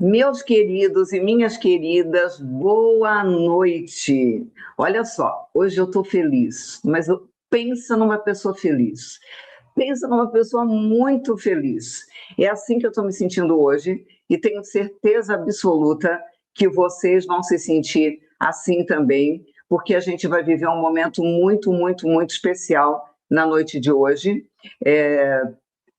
Meus queridos e minhas queridas, boa noite. Olha só, hoje eu estou feliz, mas pensa numa pessoa feliz. Pensa numa pessoa muito feliz. É assim que eu estou me sentindo hoje e tenho certeza absoluta que vocês vão se sentir assim também, porque a gente vai viver um momento muito, muito, muito especial na noite de hoje. É,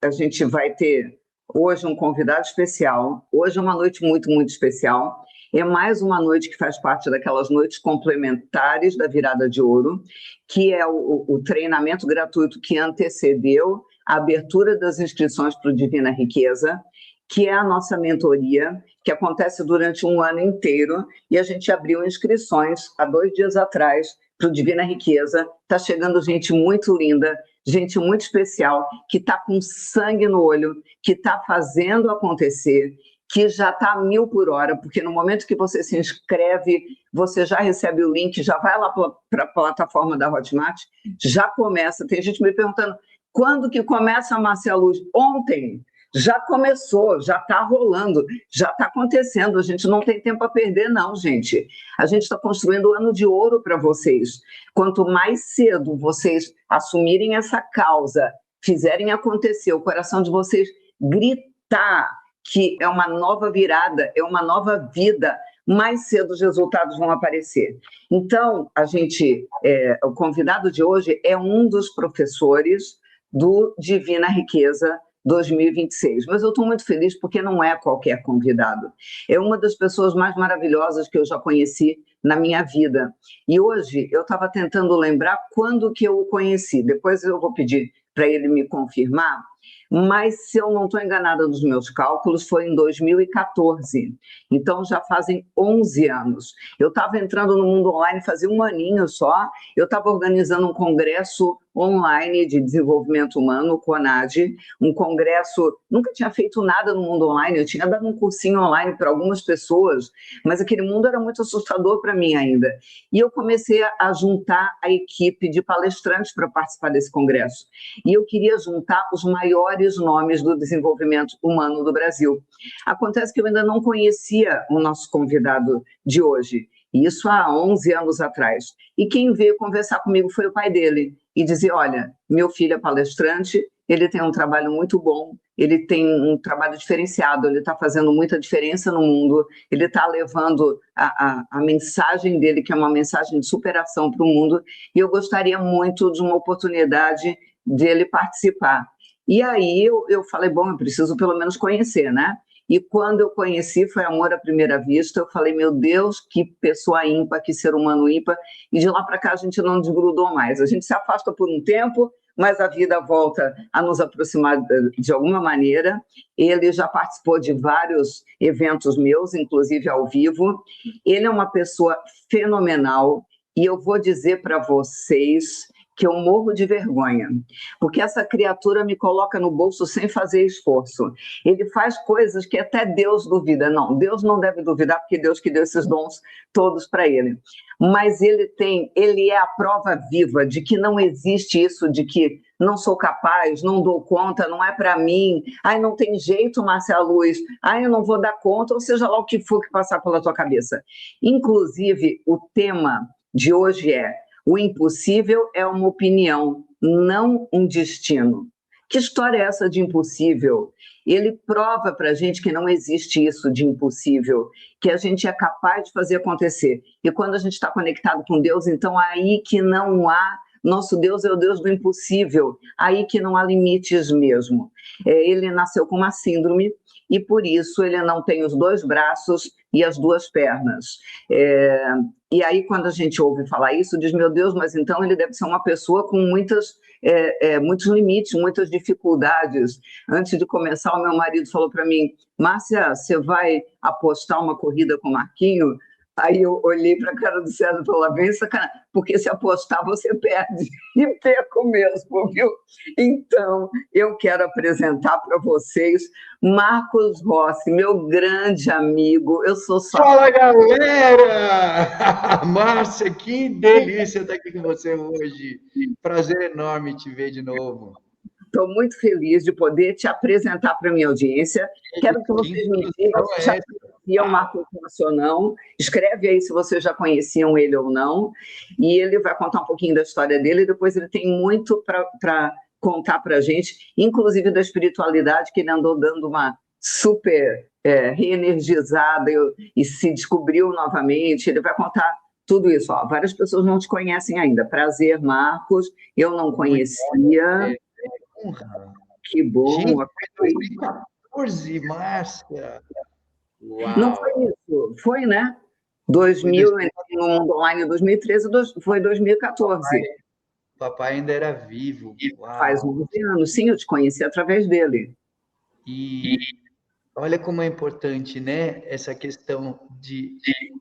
a gente vai ter hoje um convidado especial. Hoje é uma noite muito, muito especial. É mais uma noite que faz parte daquelas noites complementares da Virada de Ouro, que é o treinamento gratuito que antecedeu a abertura das inscrições para o Divina Riqueza, que é a nossa mentoria, que acontece durante um ano inteiro, e a gente abriu inscrições há 2 dias atrás para o Divina Riqueza. Está chegando gente muito linda, gente muito especial, que está com sangue no olho, que está fazendo acontecer, que já está a 1000 por hora, porque no momento que você se inscreve, você já recebe o link, já vai lá para a plataforma da Hotmart, já começa. Tem gente me perguntando, quando que começa a Marcia Luz? Ontem. Já começou, já está rolando, já está acontecendo. A gente não tem tempo a perder, não, gente. A gente está construindo o ano de ouro para vocês. Quanto mais cedo vocês assumirem essa causa, fizerem acontecer, o coração de vocês gritar que é uma nova virada, é uma nova vida, mais cedo os resultados vão aparecer. Então, o convidado de hoje é um dos professores do Divina Riqueza 2026. Mas eu estou muito feliz porque não é qualquer convidado. É uma das pessoas mais maravilhosas que eu já conheci na minha vida. E hoje eu estava tentando lembrar quando que eu o conheci. Depois eu vou pedir para ele me confirmar, mas se eu não estou enganada nos meus cálculos, foi em 2014. Então já fazem 11 anos. Eu estava entrando no mundo online fazia um aninho só, eu estava organizando um congresso online de desenvolvimento humano, o CONAD, um congresso, nunca tinha feito nada no mundo online, eu tinha dado um cursinho online para algumas pessoas, mas aquele mundo era muito assustador para mim ainda. E eu comecei a juntar a equipe de palestrantes para participar desse congresso. E eu queria juntar os maiores nomes do desenvolvimento humano do Brasil. Acontece que eu ainda não conhecia o nosso convidado de hoje, isso há 11 anos atrás. E quem veio conversar comigo foi o pai dele, e dizer, olha, meu filho é palestrante, ele tem um trabalho muito bom, ele tem um trabalho diferenciado, ele está fazendo muita diferença no mundo, ele está levando a mensagem dele, que é uma mensagem de superação para o mundo, e eu gostaria muito de uma oportunidade dele participar. E aí eu falei, bom, eu preciso pelo menos conhecer, né? E quando eu conheci, foi amor à primeira vista, eu falei, meu Deus, que pessoa ímpar, que ser humano ímpar, e de lá para cá a gente não desgrudou mais. A gente se afasta por um tempo, mas a vida volta a nos aproximar de alguma maneira. Ele já participou de vários eventos meus, inclusive ao vivo. Ele é uma pessoa fenomenal, e eu vou dizer para vocês que eu morro de vergonha, porque essa criatura me coloca no bolso sem fazer esforço. Ele faz coisas que até Deus duvida. Não, Deus não deve duvidar, porque Deus que deu esses dons todos para ele. Mas ele é a prova viva de que não existe isso de que não sou capaz, não dou conta, não é para mim, ai, não tem jeito, Marcia Luz, ai, eu não vou dar conta, ou seja lá o que for que passar pela tua cabeça. Inclusive, o tema de hoje é: o impossível é uma opinião, não um destino. Que história é essa de impossível? Ele prova para a gente que não existe isso de impossível, que a gente é capaz de fazer acontecer. E quando a gente está conectado com Deus, então aí que não há. Nosso Deus é o Deus do impossível, aí que não há limites mesmo. Ele nasceu com uma síndrome e por isso ele não tem os 2 braços e as 2 pernas. E aí, quando a gente ouve falar isso, diz, meu Deus, mas então ele deve ser uma pessoa com muitos limites, muitas dificuldades. Antes de começar, o meu marido falou para mim, Márcia, você vai apostar uma corrida com o Marquinho? Aí eu olhei para a cara do César e falei, vem sacanagem, porque se apostar você perde, e perco mesmo, viu? Então, eu quero apresentar para vocês Marcos Rossi, meu grande amigo, eu sou só... Fala, galera! Márcia, que delícia estar aqui com você hoje. Prazer enorme te ver de novo. Estou muito feliz de poder te apresentar para a minha audiência. Quero que vocês me digam se já conheciam o Marcos Rossi ou não. Escreve aí se vocês já conheciam ele ou não. E ele vai contar um pouquinho da história dele, e depois ele tem muito para contar para a gente, inclusive da espiritualidade, que ele andou dando uma super reenergizada e se descobriu novamente. Ele vai contar tudo isso. Ó, várias pessoas não te conhecem ainda. Prazer, Marcos. Eu não conhecia. Que bom. Gente, 2014, Márcia. Uau. Não foi isso. Foi, né? 2000, no Mundo Online em 2013, foi 2014. Papai ainda era vivo. Uau. Faz 11 anos. Sim, eu te conheci através dele. E olha como é importante, né? Essa questão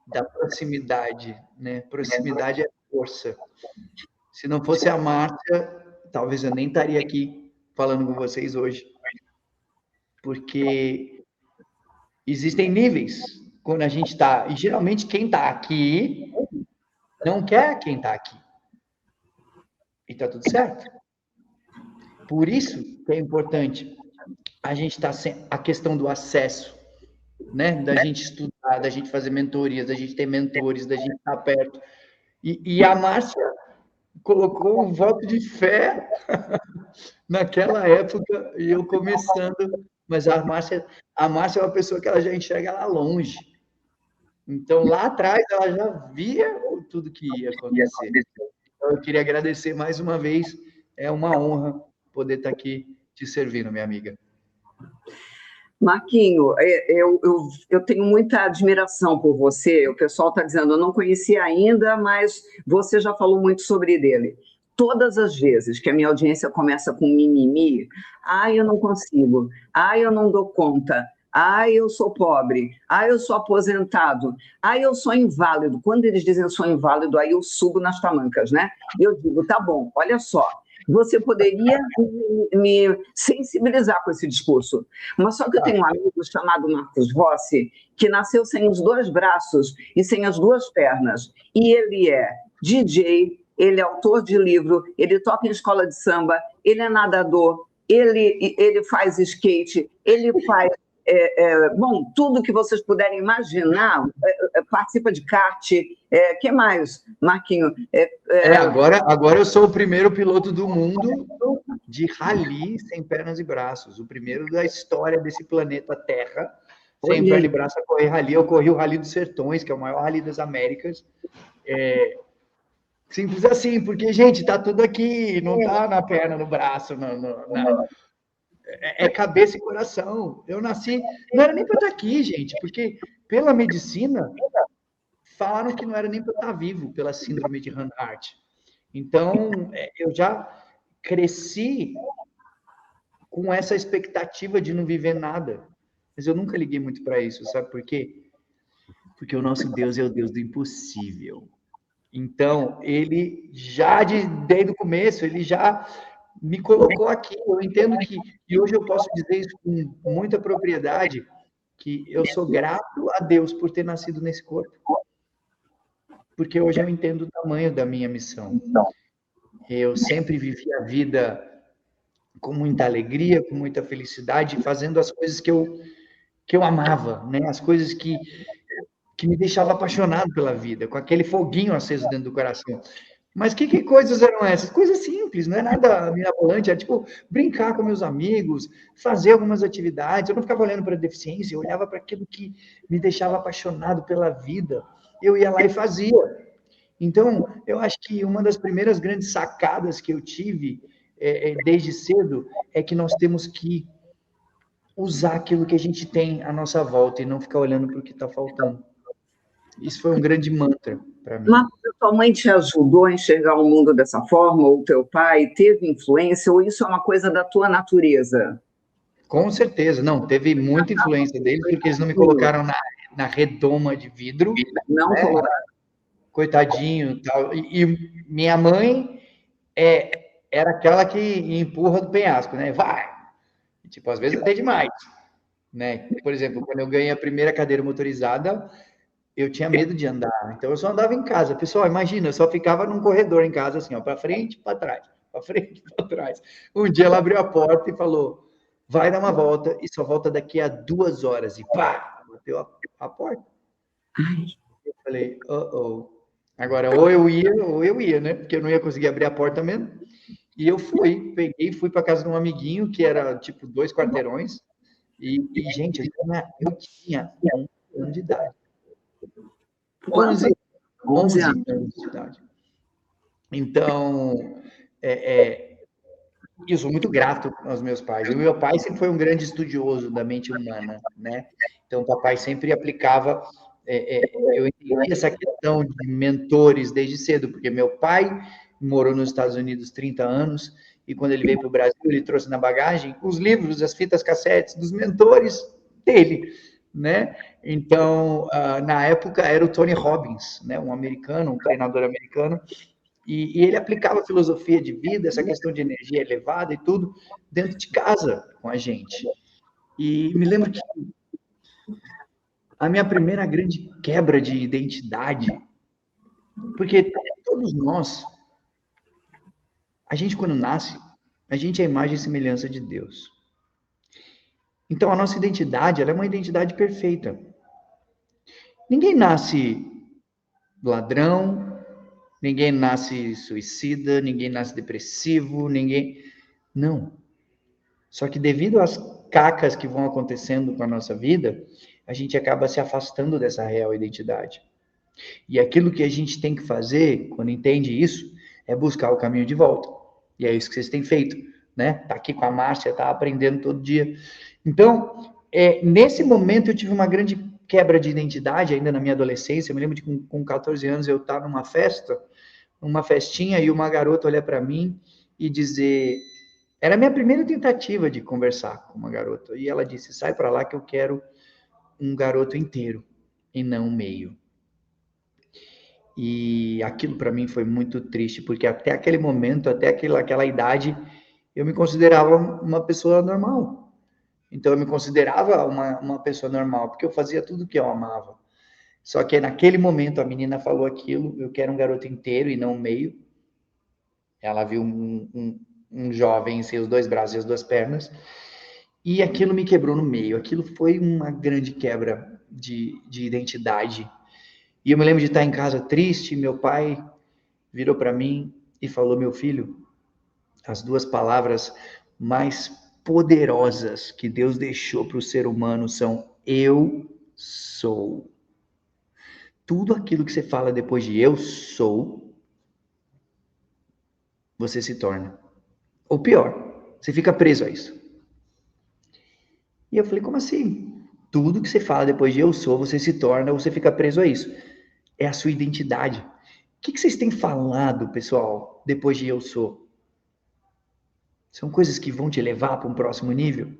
da proximidade, né? Proximidade é força. Se não fosse a Márcia, talvez eu nem estaria aqui falando com vocês hoje. Porque existem níveis quando a gente está... E geralmente quem está aqui não quer quem está aqui. E está tudo certo. Por isso que é importante a gente estar sem a questão do acesso, né? Da gente estudar, da gente fazer mentorias, da gente ter mentores, da gente estar perto. E a Márcia colocou um voto de fé naquela época, e eu começando, mas a Márcia é uma pessoa que ela já enxerga lá longe. Então, lá atrás, ela já via tudo que ia acontecer. Então, eu queria agradecer mais uma vez, é uma honra poder estar aqui te servindo, minha amiga. Marquinho, eu tenho muita admiração por você. O pessoal está dizendo, eu não conhecia ainda, mas você já falou muito sobre ele. Todas as vezes que a minha audiência começa com mimimi, eu não consigo, eu não dou conta, eu sou pobre, eu sou aposentado, eu sou inválido. Quando eles dizem eu sou inválido, aí eu subo nas tamancas, né? Eu digo, tá bom, olha só, você poderia me sensibilizar com esse discurso. Mas só que eu tenho um amigo chamado Marcos Rossi, que nasceu sem os 2 braços e sem as 2 pernas. E ele é DJ, ele é autor de livro, ele toca em escola de samba, ele é nadador, ele faz skate, ele faz... bom, tudo que vocês puderem imaginar, participa de kart, que mais, Marquinho? Agora eu sou o primeiro piloto do mundo de rally sem pernas e braços, o primeiro da história desse planeta Terra, sem perna e braço a correr rally. Eu corri o Rally dos Sertões, que é o maior rally das Américas. Simples assim, porque, gente, tá tudo aqui, não tá na perna, no braço, é cabeça e coração. Eu nasci, não era nem para estar aqui, gente, porque pela medicina falaram que não era nem para estar vivo, pela síndrome de Hanhart. Então, eu já cresci com essa expectativa de não viver nada, mas eu nunca liguei muito para isso, sabe por quê? Porque o nosso Deus é o Deus do impossível. Então, ele já desde o começo, ele já me colocou aqui. Eu entendo que, e hoje eu posso dizer isso com muita propriedade, que eu sou grato a Deus por ter nascido nesse corpo. Porque hoje eu entendo o tamanho da minha missão. Eu sempre vivi a vida com muita alegria, com muita felicidade, fazendo as coisas que eu amava, né? As coisas que me deixavam apaixonado pela vida, com aquele foguinho aceso dentro do coração. Mas que coisas eram essas? Coisas simples, não é nada mirabolante, é tipo brincar com meus amigos, fazer algumas atividades. Eu não ficava olhando para a deficiência, eu olhava para aquilo que me deixava apaixonado pela vida. Eu ia lá e fazia. Então, eu acho que uma das primeiras grandes sacadas que eu tive desde cedo é que nós temos que usar aquilo que a gente tem à nossa volta e não ficar olhando para o que está faltando. Isso foi um grande mantra para mim. Mas tua mãe te ajudou a enxergar o mundo dessa forma, ou teu pai teve influência, ou isso é uma coisa da tua natureza? Com certeza, não, teve muita influência deles, porque eles não me colocaram na redoma de vidro. Não colocaram. Coitadinho, tal. E minha mãe era aquela que empurra do penhasco, né? Vai! Tipo, às vezes até demais, né? Por exemplo, quando eu ganhei a primeira cadeira motorizada, eu tinha medo de andar, então eu só andava em casa. Pessoal, imagina, eu só ficava num corredor em casa, assim, ó, para frente, para para frente e para trás. Um dia ela abriu a porta e falou, vai dar uma volta e só volta daqui a 2 horas. E pá, bateu a porta. Eu falei, oh. Agora, ou eu ia, né? Porque eu não ia conseguir abrir a porta mesmo. E eu fui para casa de um amiguinho, que era tipo 2 quarteirões. Gente, eu tinha 1 ano de idade. 11 anos de idade. Então, eu sou muito grato aos meus pais. E o meu pai sempre foi um grande estudioso da mente humana, né? Então, o papai sempre aplicava. Eu entendi essa questão de mentores desde cedo, porque meu pai morou nos Estados Unidos 30 anos, e quando ele veio para o Brasil, ele trouxe na bagagem os livros, as fitas cassetes dos mentores dele, né? Então, na época, era o Tony Robbins, né? Um americano, um treinador americano, e ele aplicava filosofia de vida, essa questão de energia elevada e tudo, dentro de casa com a gente. E me lembro que a minha primeira grande quebra de identidade, porque todos nós, a gente quando nasce, a gente é a imagem e semelhança de Deus. Então a nossa identidade, ela é uma identidade perfeita. Ninguém nasce ladrão, ninguém nasce suicida, ninguém nasce depressivo, ninguém... Não. Só que devido às cacas que vão acontecendo com a nossa vida, a gente acaba se afastando dessa real identidade. E aquilo que a gente tem que fazer, quando entende isso, é buscar o caminho de volta. E é isso que vocês têm feito, né? Tá aqui com a Márcia, tá aprendendo todo dia. Então, nesse momento eu tive uma grande quebra de identidade, ainda na minha adolescência. Eu me lembro de com 14 anos eu estar numa festa, numa festinha, e uma garota olhar para mim e dizer... Era a minha primeira tentativa de conversar com uma garota. E ela disse, sai para lá que eu quero um garoto inteiro e não meio. E aquilo para mim foi muito triste, porque até aquele momento, até aquela idade, eu me considerava uma pessoa normal. Então eu me considerava uma pessoa normal, porque eu fazia tudo que eu amava. Só que naquele momento a menina falou aquilo, eu quero um garoto inteiro e não meio. Ela viu um jovem sem os 2 braços e as 2 pernas, e aquilo me quebrou no meio. Aquilo foi uma grande quebra de identidade. E eu me lembro de estar em casa triste, meu pai virou para mim e falou, meu filho, as 2 palavras mais poderosas que Deus deixou para o ser humano são eu sou. Tudo aquilo que você fala depois de eu sou, você se torna. Ou pior, você fica preso a isso. E eu falei, como assim? Tudo que você fala depois de eu sou, você se torna ou você fica preso a isso. É a sua identidade. O que vocês têm falado, pessoal, depois de eu sou? São coisas que vão te levar para um próximo nível?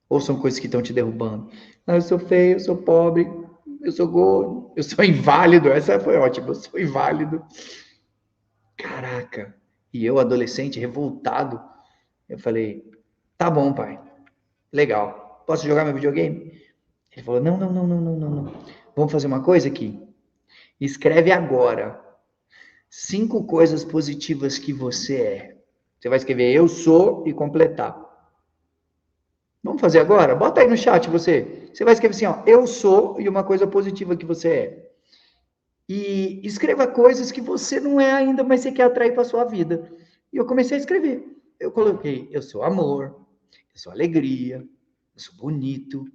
Ou são coisas que estão te derrubando? Ah, eu sou feio, eu sou pobre, eu sou gordo, eu sou inválido. Essa foi ótima, eu sou inválido. Caraca. E eu, adolescente, revoltado, eu falei, tá bom, pai. Legal. Posso jogar meu videogame? Ele falou, não. Vamos fazer uma coisa aqui? Escreve agora 5 coisas positivas que você é. Você vai escrever eu sou e completar. Vamos fazer agora? Bota aí no chat você. Você vai escrever assim, ó, eu sou e uma coisa positiva que você é. E escreva coisas que você não é ainda, mas você quer atrair para sua vida. E eu comecei a escrever. Eu coloquei, eu sou amor, eu sou alegria, eu sou bonito,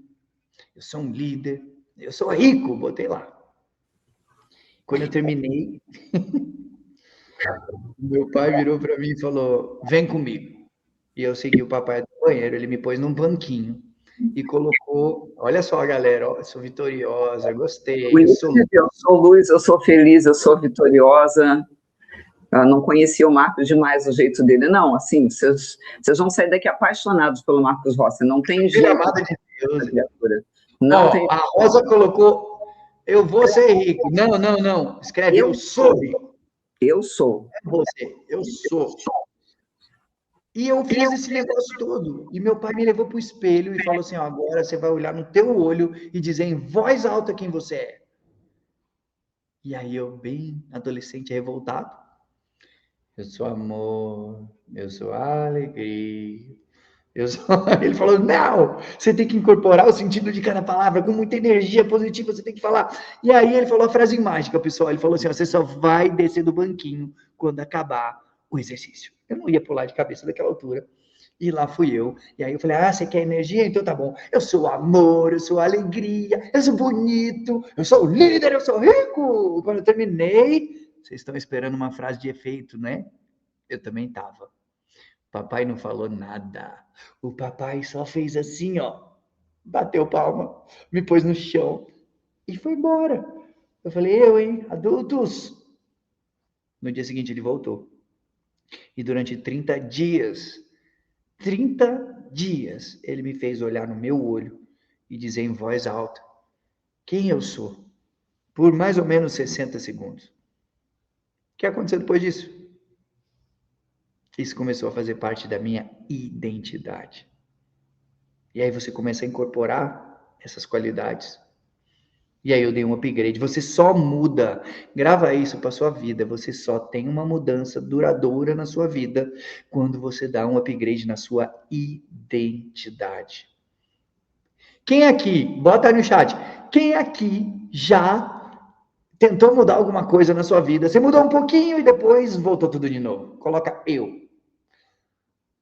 eu sou um líder, eu sou rico, botei lá. Quando eu terminei, meu pai virou para mim e falou, vem comigo. E eu segui o papai do banheiro, ele me pôs num banquinho e colocou, olha só, galera, ó, eu sou vitoriosa, gostei, Eu sou luz, eu sou feliz, eu sou vitoriosa. Eu não conhecia o Marcos demais, o jeito dele. Não, assim, vocês vão sair daqui apaixonados pelo Marcos Rossi, não tem jeito. Amada de Deus. Não ó, tem... A Rosa colocou, eu vou ser rico. Não. Escreve, eu sou rico. Eu sou. É você, eu sou. E eu fiz esse negócio todo. E meu pai me levou para o espelho e falou assim, ó, agora você vai olhar no teu olho e dizer em voz alta quem você é. E aí eu, bem adolescente, revoltado, eu sou amor, eu sou alegria. Ele falou, não, você tem que incorporar o sentido de cada palavra com muita energia positiva, você tem que falar. E aí ele falou a frase mágica, pessoal. Ele falou assim, você só vai descer do banquinho quando acabar o exercício. Eu não ia pular de cabeça daquela altura. E lá fui eu. E aí eu falei, você quer energia? Então tá bom. Eu sou amor, eu sou alegria, eu sou bonito, eu sou líder, eu sou rico. Quando eu terminei, vocês estão esperando uma frase de efeito, né? Eu também tava. Papai não falou nada. O papai só fez assim, ó. Bateu palma, me pôs no chão e foi embora. Eu falei, hein, adultos. No dia seguinte ele voltou. E durante 30 dias, ele me fez olhar no meu olho e dizer em voz alta quem eu sou, por mais ou menos 60 segundos. O que aconteceu depois disso? Isso começou a fazer parte da minha identidade. E aí você começa a incorporar essas qualidades. E aí eu dei um upgrade. Você só muda, grava isso para sua vida. Você só tem uma mudança duradoura na sua vida quando você dá um upgrade na sua identidade. Quem aqui, bota aí no chat, quem aqui já tentou mudar alguma coisa na sua vida? Você mudou um pouquinho e depois voltou tudo de novo. Coloca eu.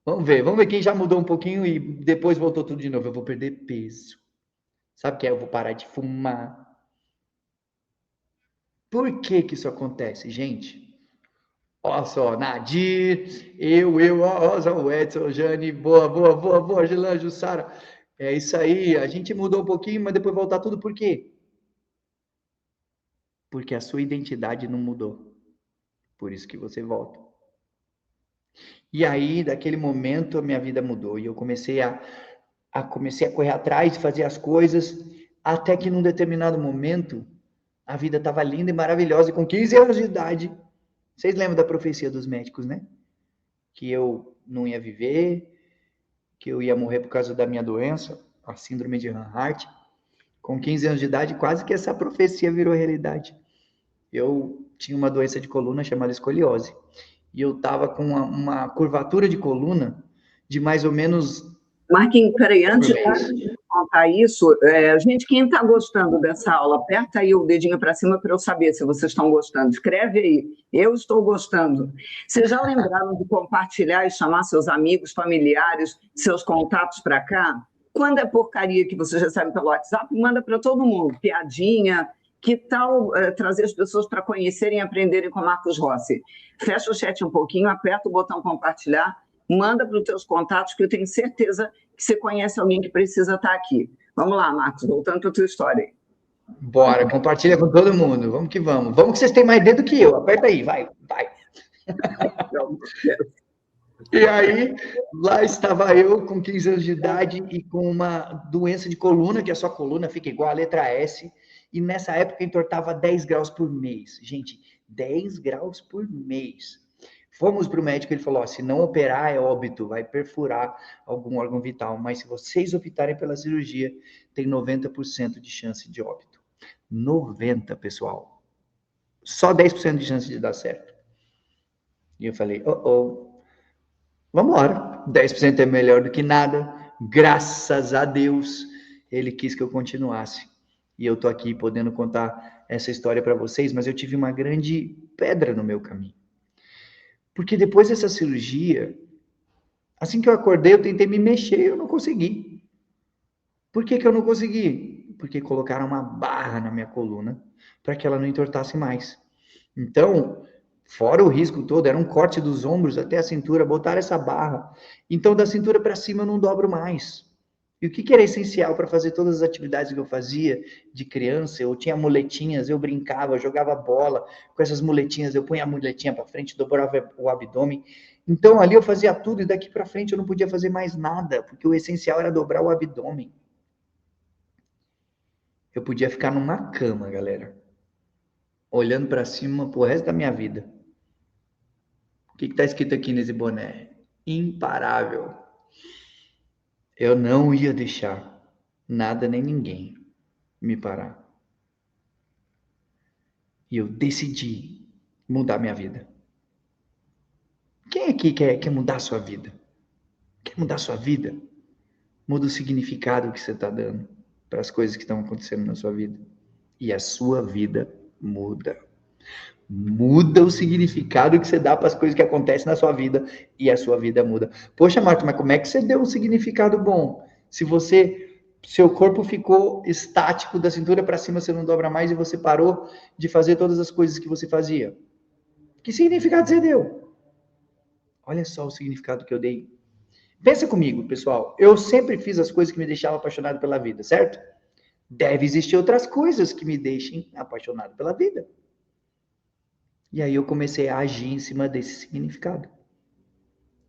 Vamos ver quem já mudou um pouquinho e depois voltou tudo de novo. Eu vou perder peso. Sabe o que é? Eu vou parar de fumar. Por que que isso acontece, gente? Olha só, Nadir, o Edson, Jane, boa, Gelanjo, Sara. É isso aí, a gente mudou um pouquinho, mas depois voltar tudo, por quê? Porque a sua identidade não mudou. Por isso que você volta. E aí, daquele momento, a minha vida mudou. E eu comecei a correr atrás de fazer as coisas, até que num determinado momento, a vida estava linda e maravilhosa. E com 15 anos de idade, vocês lembram da profecia dos médicos, né? Que eu não ia viver, que eu ia morrer por causa da minha doença, a síndrome de Hanhart. Com 15 anos de idade, quase que essa profecia virou realidade. Eu tinha uma doença de coluna chamada escoliose. E eu estava com uma curvatura de coluna de mais ou menos Marquinhos, peraí, por antes mês. de contar isso, gente, quem está gostando dessa aula, aperta aí o dedinho para cima para eu saber se vocês estão gostando. Escreve aí, eu estou gostando. Vocês já lembraram de compartilhar e chamar seus amigos, familiares, seus contatos para cá? Quando é porcaria que vocês recebem pelo WhatsApp, manda para todo mundo, piadinha. Que tal trazer as pessoas para conhecerem e aprenderem com Marcos Rossi? Fecha o chat um pouquinho, aperta o botão compartilhar, manda para os teus contatos, que eu tenho certeza que você conhece alguém que precisa estar aqui. Vamos lá, Marcos, voltando para a tua história. Bora, compartilha com todo mundo. Vamos que vamos. Vamos que vocês têm mais dedo que eu. Aperta aí, vai. E aí, lá estava eu com 15 anos de idade e com uma doença de coluna, que a sua coluna fica igual a letra S. E nessa época entortava 10 graus por mês. Gente, 10 graus por mês. Fomos para o médico, ele falou, se não operar é óbito, vai perfurar algum órgão vital. Mas se vocês optarem pela cirurgia, tem 90% de chance de óbito. 90, pessoal. Só 10% de chance de dar certo. E eu falei, vamos embora. 10% é melhor do que nada. Graças a Deus, ele quis que eu continuasse. E eu tô aqui podendo contar essa história para vocês, mas eu tive uma grande pedra no meu caminho. Porque depois dessa cirurgia, assim que eu acordei, eu tentei me mexer e eu não consegui. Por que eu não consegui? Porque colocaram uma barra na minha coluna para que ela não entortasse mais. Então, fora o risco todo, era um corte dos ombros até a cintura, botaram essa barra. Então, da cintura para cima eu não dobro mais. E o que era essencial para fazer todas as atividades que eu fazia de criança? Eu tinha muletinhas, eu brincava, eu jogava bola com essas muletinhas, eu punha a muletinha para frente, dobrava o abdômen. Então, ali eu fazia tudo e daqui para frente eu não podia fazer mais nada, porque o essencial era dobrar o abdômen. Eu podia ficar numa cama, galera, olhando para cima pro resto da minha vida. O que está escrito aqui nesse boné? Imparável. Eu não ia deixar nada nem ninguém me parar. E eu decidi mudar minha vida. Quem aqui quer mudar a sua vida? Quer mudar a sua vida? Muda o significado que você está dando para as coisas que estão acontecendo na sua vida. E a sua vida muda. Muda o significado que você dá para as coisas que acontecem na sua vida e a sua vida muda. Poxa, Marta, mas como é que você deu um significado bom? Se seu corpo ficou estático da cintura para cima, você não dobra mais e você parou de fazer todas as coisas que você fazia. Que significado você deu? Olha só o significado que eu dei. Pensa comigo, pessoal. Eu sempre fiz as coisas que me deixavam apaixonado pela vida, certo? Deve existir outras coisas que me deixem apaixonado pela vida. E aí eu comecei a agir em cima desse significado.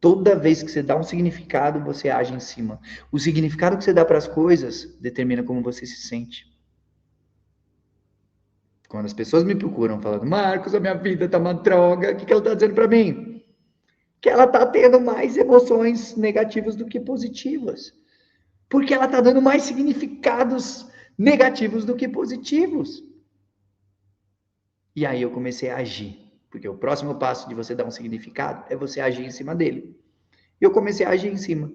Toda vez que você dá um significado, você age em cima. O significado que você dá para as coisas determina como você se sente. Quando as pessoas me procuram falando, Marcos, a minha vida tá uma droga, o que ela tá dizendo para mim? Que ela tá tendo mais emoções negativas do que positivas. Porque ela tá dando mais significados negativos do que positivos. E aí eu comecei a agir. Porque o próximo passo de você dar um significado é você agir em cima dele. E eu comecei a agir em cima.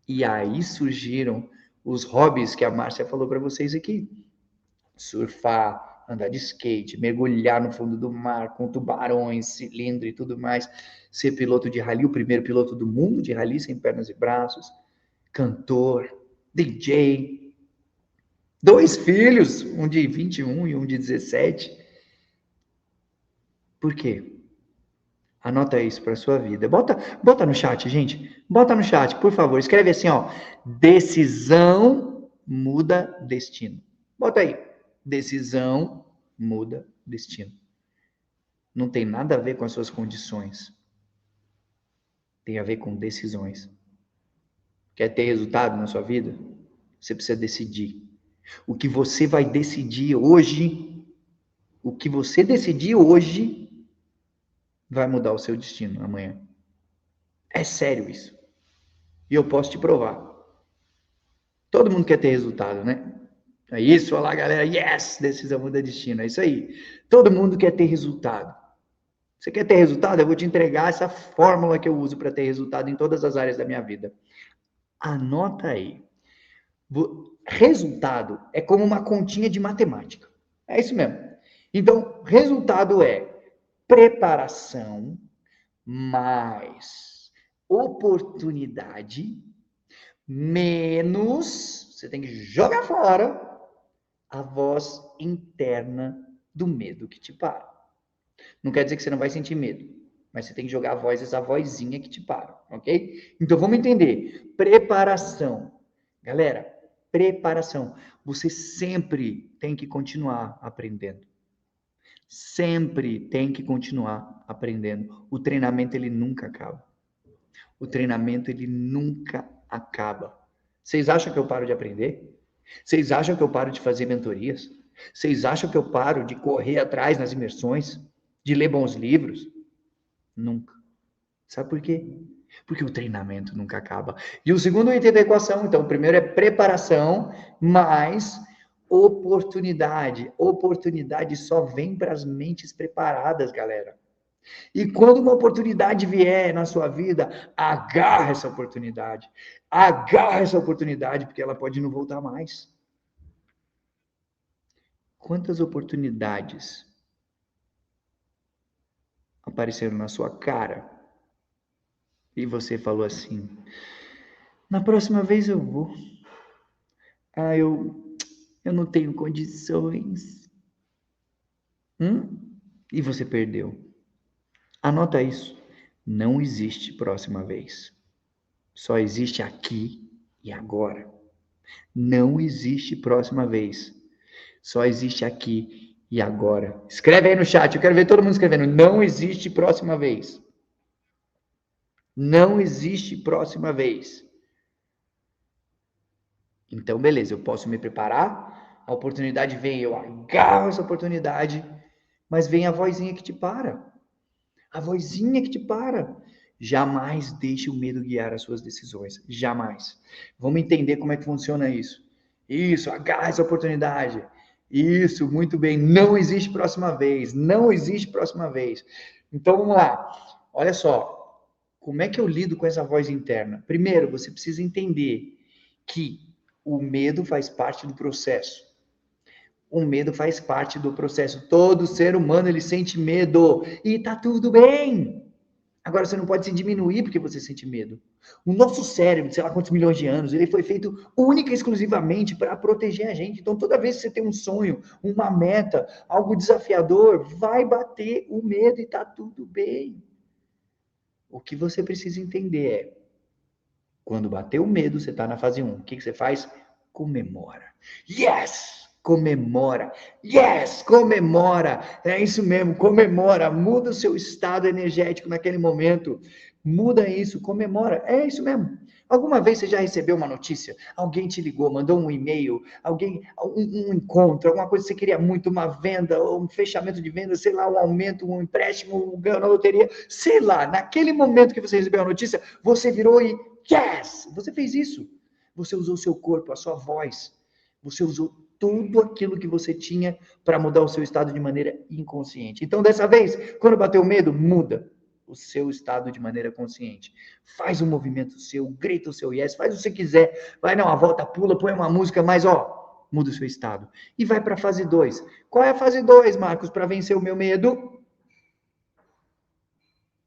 E aí surgiram os hobbies que a Márcia falou para vocês aqui. Surfar, andar de skate, mergulhar no fundo do mar com tubarões, cilindro e tudo mais. Ser piloto de rally, o primeiro piloto do mundo de rally sem pernas e braços. Cantor, DJ. 2 filhos, um de 21 e um de 17. Por quê? Anota isso para sua vida. Bota no chat, gente. Bota no chat, por favor. Escreve assim, ó. Decisão muda destino. Bota aí. Decisão muda destino. Não tem nada a ver com as suas condições. Tem a ver com decisões. Quer ter resultado na sua vida? Você precisa decidir. O que você vai decidir hoje, vai mudar o seu destino amanhã. É sério isso. E eu posso te provar. Todo mundo quer ter resultado, né? É isso, olha lá, galera. Yes! Decisão muda destino. É isso aí. Todo mundo quer ter resultado. Você quer ter resultado? Eu vou te entregar essa fórmula que eu uso para ter resultado em todas as áreas da minha vida. Anota aí. Resultado é como uma continha de matemática. É isso mesmo. Então, resultado é preparação mais oportunidade menos, você tem que jogar fora a voz interna do medo que te para. Não quer dizer que você não vai sentir medo, mas você tem que jogar essa vozinha que te para, ok? Então vamos entender. Preparação. Galera, preparação. Você sempre tem que continuar aprendendo. Sempre tem que continuar aprendendo. O treinamento, ele nunca acaba. O treinamento, ele nunca acaba. Vocês acham que eu paro de aprender? Vocês acham que eu paro de fazer mentorias? Vocês acham que eu paro de correr atrás nas imersões? De ler bons livros? Nunca. Sabe por quê? Porque o treinamento nunca acaba. E o segundo item da equação, então, o primeiro é preparação mais oportunidade. Oportunidade só vem para as mentes preparadas, galera. E quando uma oportunidade vier na sua vida, agarra essa oportunidade. Agarra essa oportunidade, porque ela pode não voltar mais. Quantas oportunidades apareceram na sua cara e você falou assim, na próxima vez eu vou. Eu não tenho condições. E você perdeu. Anota isso. Não existe próxima vez. Só existe aqui e agora. Não existe próxima vez. Só existe aqui e agora. Escreve aí no chat. Eu quero ver todo mundo escrevendo. Não existe próxima vez. Não existe próxima vez. Então, beleza. Eu posso me preparar. A oportunidade vem. Eu agarro essa oportunidade. Mas vem a vozinha que te para. A vozinha que te para. Jamais deixe o medo guiar as suas decisões. Jamais. Vamos entender como é que funciona isso. Isso, agarra essa oportunidade. Isso, muito bem. Não existe próxima vez. Não existe próxima vez. Então, vamos lá. Olha só. como é que eu lido com essa voz interna? Primeiro, você precisa entender que o medo faz parte do processo. O medo faz parte do processo. Todo ser humano, ele sente medo. E tá tudo bem. Agora, você não pode se diminuir porque você sente medo. O nosso cérebro, sei lá quantos milhões de anos, ele foi feito única e exclusivamente para proteger a gente. Então, toda vez que você tem um sonho, uma meta, algo desafiador, vai bater o medo e tá tudo bem. O que você precisa entender é, quando bater o medo, você está na fase 1. O que você faz? Comemora. Yes! Comemora. Yes! Comemora. É isso mesmo, comemora. Muda o seu estado energético naquele momento. Muda isso, comemora. É isso mesmo. Alguma vez você já recebeu uma notícia? Alguém te ligou, mandou um e-mail, um encontro, alguma coisa que você queria muito, uma venda, um fechamento de venda, sei lá, um aumento, um empréstimo, um ganho na loteria, sei lá. Naquele momento que você recebeu a notícia, você virou e yes! Você fez isso. Você usou o seu corpo, a sua voz. Você usou tudo aquilo que você tinha para mudar o seu estado de maneira inconsciente. Então, dessa vez, quando bateu o medo, muda o seu estado de maneira consciente. Faz um movimento seu, grita o seu yes, faz o que você quiser. Vai dar uma volta, pula, põe uma música, mas muda o seu estado. E vai para a fase 2. Qual é a fase 2, Marcos, para vencer o meu medo?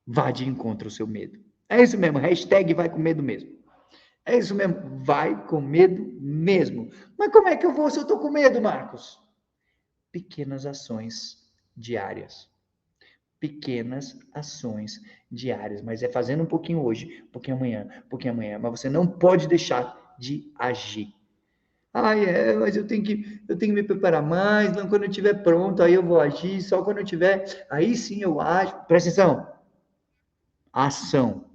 Vá de encontro ao seu medo. É isso mesmo, hashtag vai com medo mesmo. É isso mesmo, vai com medo mesmo. Mas como é que eu vou se eu estou com medo, Marcos? Pequenas ações diárias. Pequenas ações diárias. Mas é fazendo um pouquinho hoje, um pouquinho amanhã. Mas você não pode deixar de agir. Mas eu tenho que me preparar mais, não, quando eu estiver pronto, aí eu vou agir, só quando eu tiver, aí sim eu ajo. Presta atenção. A ação,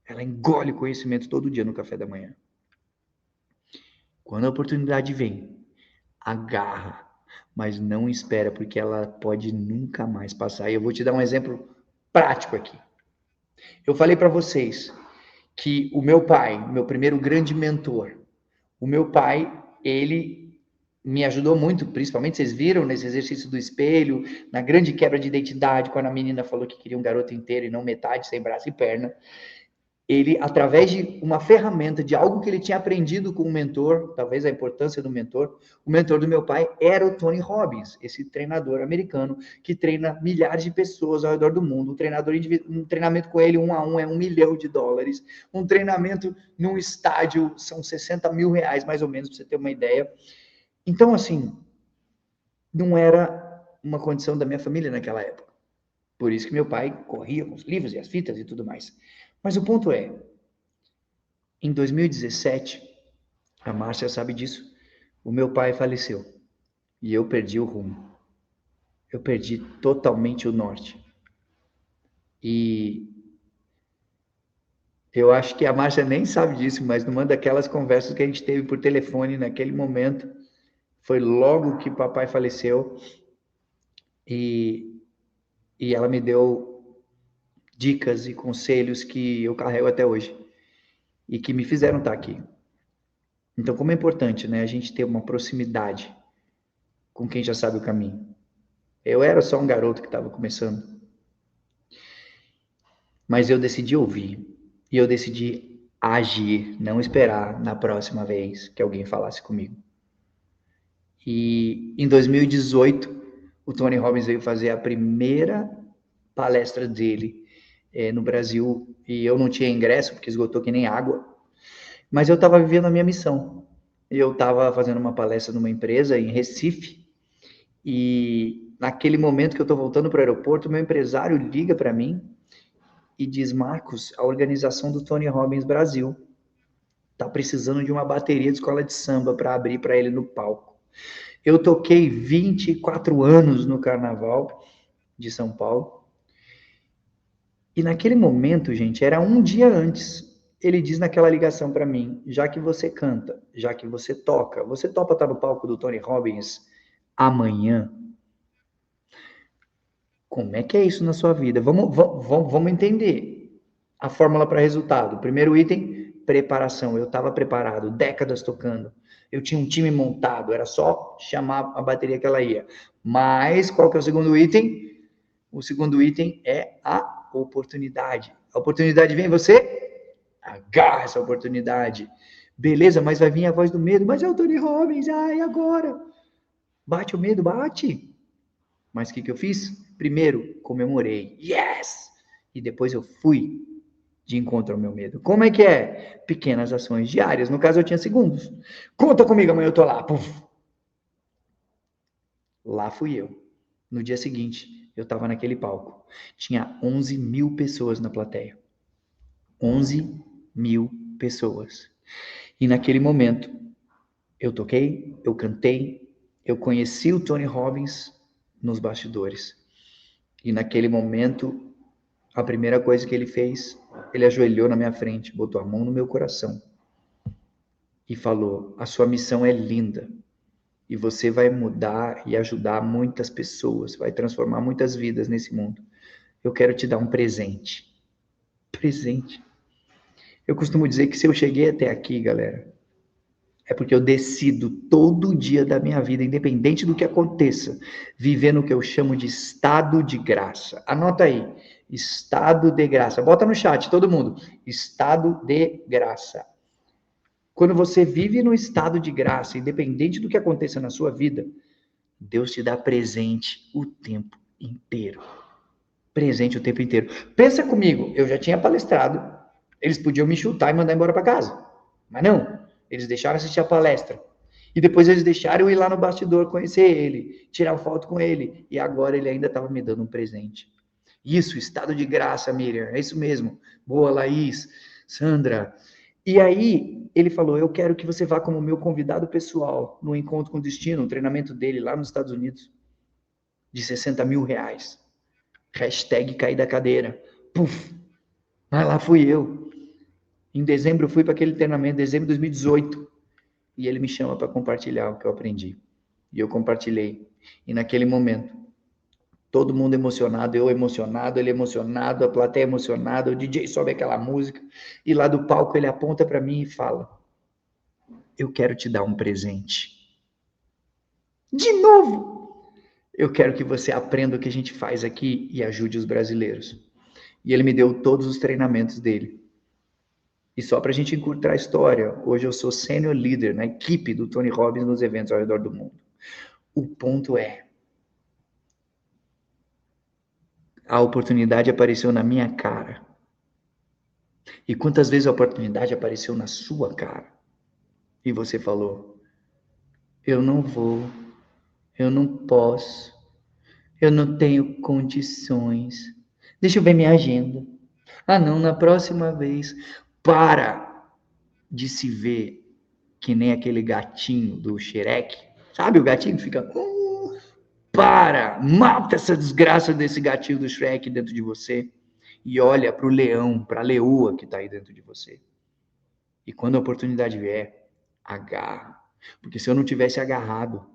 ela engole conhecimento todo dia no café da manhã. Quando a oportunidade vem, agarra, mas não espera, porque ela pode nunca mais passar. E eu vou te dar um exemplo prático aqui. Eu falei para vocês que o meu pai, meu primeiro grande mentor, o meu pai, ele me ajudou muito, principalmente, vocês viram nesse exercício do espelho, na grande quebra de identidade, quando a menina falou que queria um garoto inteiro e não metade, sem braço e perna. Ele, através de uma ferramenta, de algo que ele tinha aprendido com o mentor, talvez a importância do mentor, o mentor do meu pai era o Tony Robbins, esse treinador americano que treina milhares de pessoas ao redor do mundo. Um treinamento com ele 1-a-1 é $1 milhão. Um treinamento num estádio são R$60 mil, mais ou menos, para você ter uma ideia. Então, assim, não era uma condição da minha família naquela época. Por isso que meu pai corria com os livros e as fitas e tudo mais. Mas o ponto é, em 2017, a Márcia sabe disso, o meu pai faleceu e eu perdi o rumo. Eu perdi totalmente o norte. E eu acho que a Márcia nem sabe disso, mas numa daquelas conversas que a gente teve por telefone naquele momento, foi logo que papai faleceu e ela me deu dicas e conselhos que eu carrego até hoje e que me fizeram estar aqui. Então, como é importante, né, a gente ter uma proximidade com quem já sabe o caminho. Eu era só um garoto que estava começando, mas eu decidi ouvir e eu decidi agir, não esperar na próxima vez que alguém falasse comigo. E em 2018, o Tony Robbins veio fazer a primeira palestra dele no Brasil e eu não tinha ingresso porque esgotou que nem água, mas eu estava vivendo a minha missão. Eu estava fazendo uma palestra numa empresa em Recife e naquele momento que eu estou voltando para o aeroporto, meu empresário liga para mim e diz: Marcos, a organização do Tony Robbins Brasil está precisando de uma bateria de escola de samba para abrir para ele no palco. Eu toquei 24 anos no Carnaval de São Paulo. E naquele momento, gente, era um dia antes. Ele diz naquela ligação para mim: já que você canta, já que você toca, você topa estar no palco do Tony Robbins amanhã? Como é que é isso na sua vida? Vamos entender a fórmula para resultado. Primeiro item, preparação. Eu estava preparado, décadas tocando. Eu tinha um time montado, era só chamar a bateria que ela ia. Mas qual que é o segundo item? O segundo item é a oportunidade. A oportunidade vem, você agarra essa oportunidade. Beleza, mas vai vir a voz do medo. Mas é o Tony Robbins, ai, agora? Bate o medo, bate. Mas o que eu fiz? Primeiro, comemorei. Yes! E depois eu fui de encontro ao meu medo. Como é que é? Pequenas ações diárias. No caso, eu tinha segundos. Conta comigo, amanhã eu tô lá. Puf. Lá fui eu. No dia seguinte, eu estava naquele palco. Tinha 11 mil pessoas na plateia. 11 mil pessoas. E naquele momento, eu toquei, eu cantei, eu conheci o Tony Robbins nos bastidores. E naquele momento, a primeira coisa que ele fez, ele ajoelhou na minha frente, botou a mão no meu coração e falou: a sua missão é linda. E você vai mudar e ajudar muitas pessoas, vai transformar muitas vidas nesse mundo. Eu quero te dar um presente. Presente. Eu costumo dizer que se eu cheguei até aqui, galera, é porque eu decido todo dia da minha vida, independente do que aconteça, viver no que eu chamo de estado de graça. Anota aí, estado de graça. Bota no chat, todo mundo. Estado de graça. Quando você vive no estado de graça, independente do que aconteça na sua vida, Deus te dá presente o tempo inteiro. Presente o tempo inteiro. Pensa comigo, eu já tinha palestrado, eles podiam me chutar e mandar embora para casa. Mas não, eles deixaram assistir a palestra. E depois eles deixaram eu ir lá no bastidor conhecer ele, tirar foto com ele. E agora ele ainda estava me dando um presente. Isso, estado de graça, Miriam, é isso mesmo. Boa, Laís, Sandra. E aí ele falou, eu quero que você vá como meu convidado pessoal no Encontro com Destino, um treinamento dele lá nos Estados Unidos, de 60 mil reais. Hashtag cair da cadeira. Puf, mas lá fui eu. Em dezembro eu fui para aquele treinamento, dezembro de 2018. E ele me chama para compartilhar o que eu aprendi. E eu compartilhei. E naquele momento, todo mundo emocionado, eu emocionado, ele emocionado, a plateia emocionada, o DJ sobe aquela música. E lá do palco ele aponta para mim e fala, eu quero te dar um presente. De novo! Eu quero que você aprenda o que a gente faz aqui e ajude os brasileiros. E ele me deu todos os treinamentos dele. E só para a gente encurtar a história, hoje eu sou senior leader na equipe do Tony Robbins nos eventos ao redor do mundo. O ponto é, a oportunidade apareceu na minha cara. E quantas vezes a oportunidade apareceu na sua cara? E você falou, eu não vou, eu não posso, eu não tenho condições. Deixa eu ver minha agenda. Ah não, na próxima vez. Para de se ver que nem aquele gatinho do Shrek. Sabe o gatinho que fica... mata essa desgraça desse gatinho do Shrek dentro de você e olha para o leão, para a leoa que está aí dentro de você. E quando a oportunidade vier, agarra. Porque se eu não tivesse agarrado,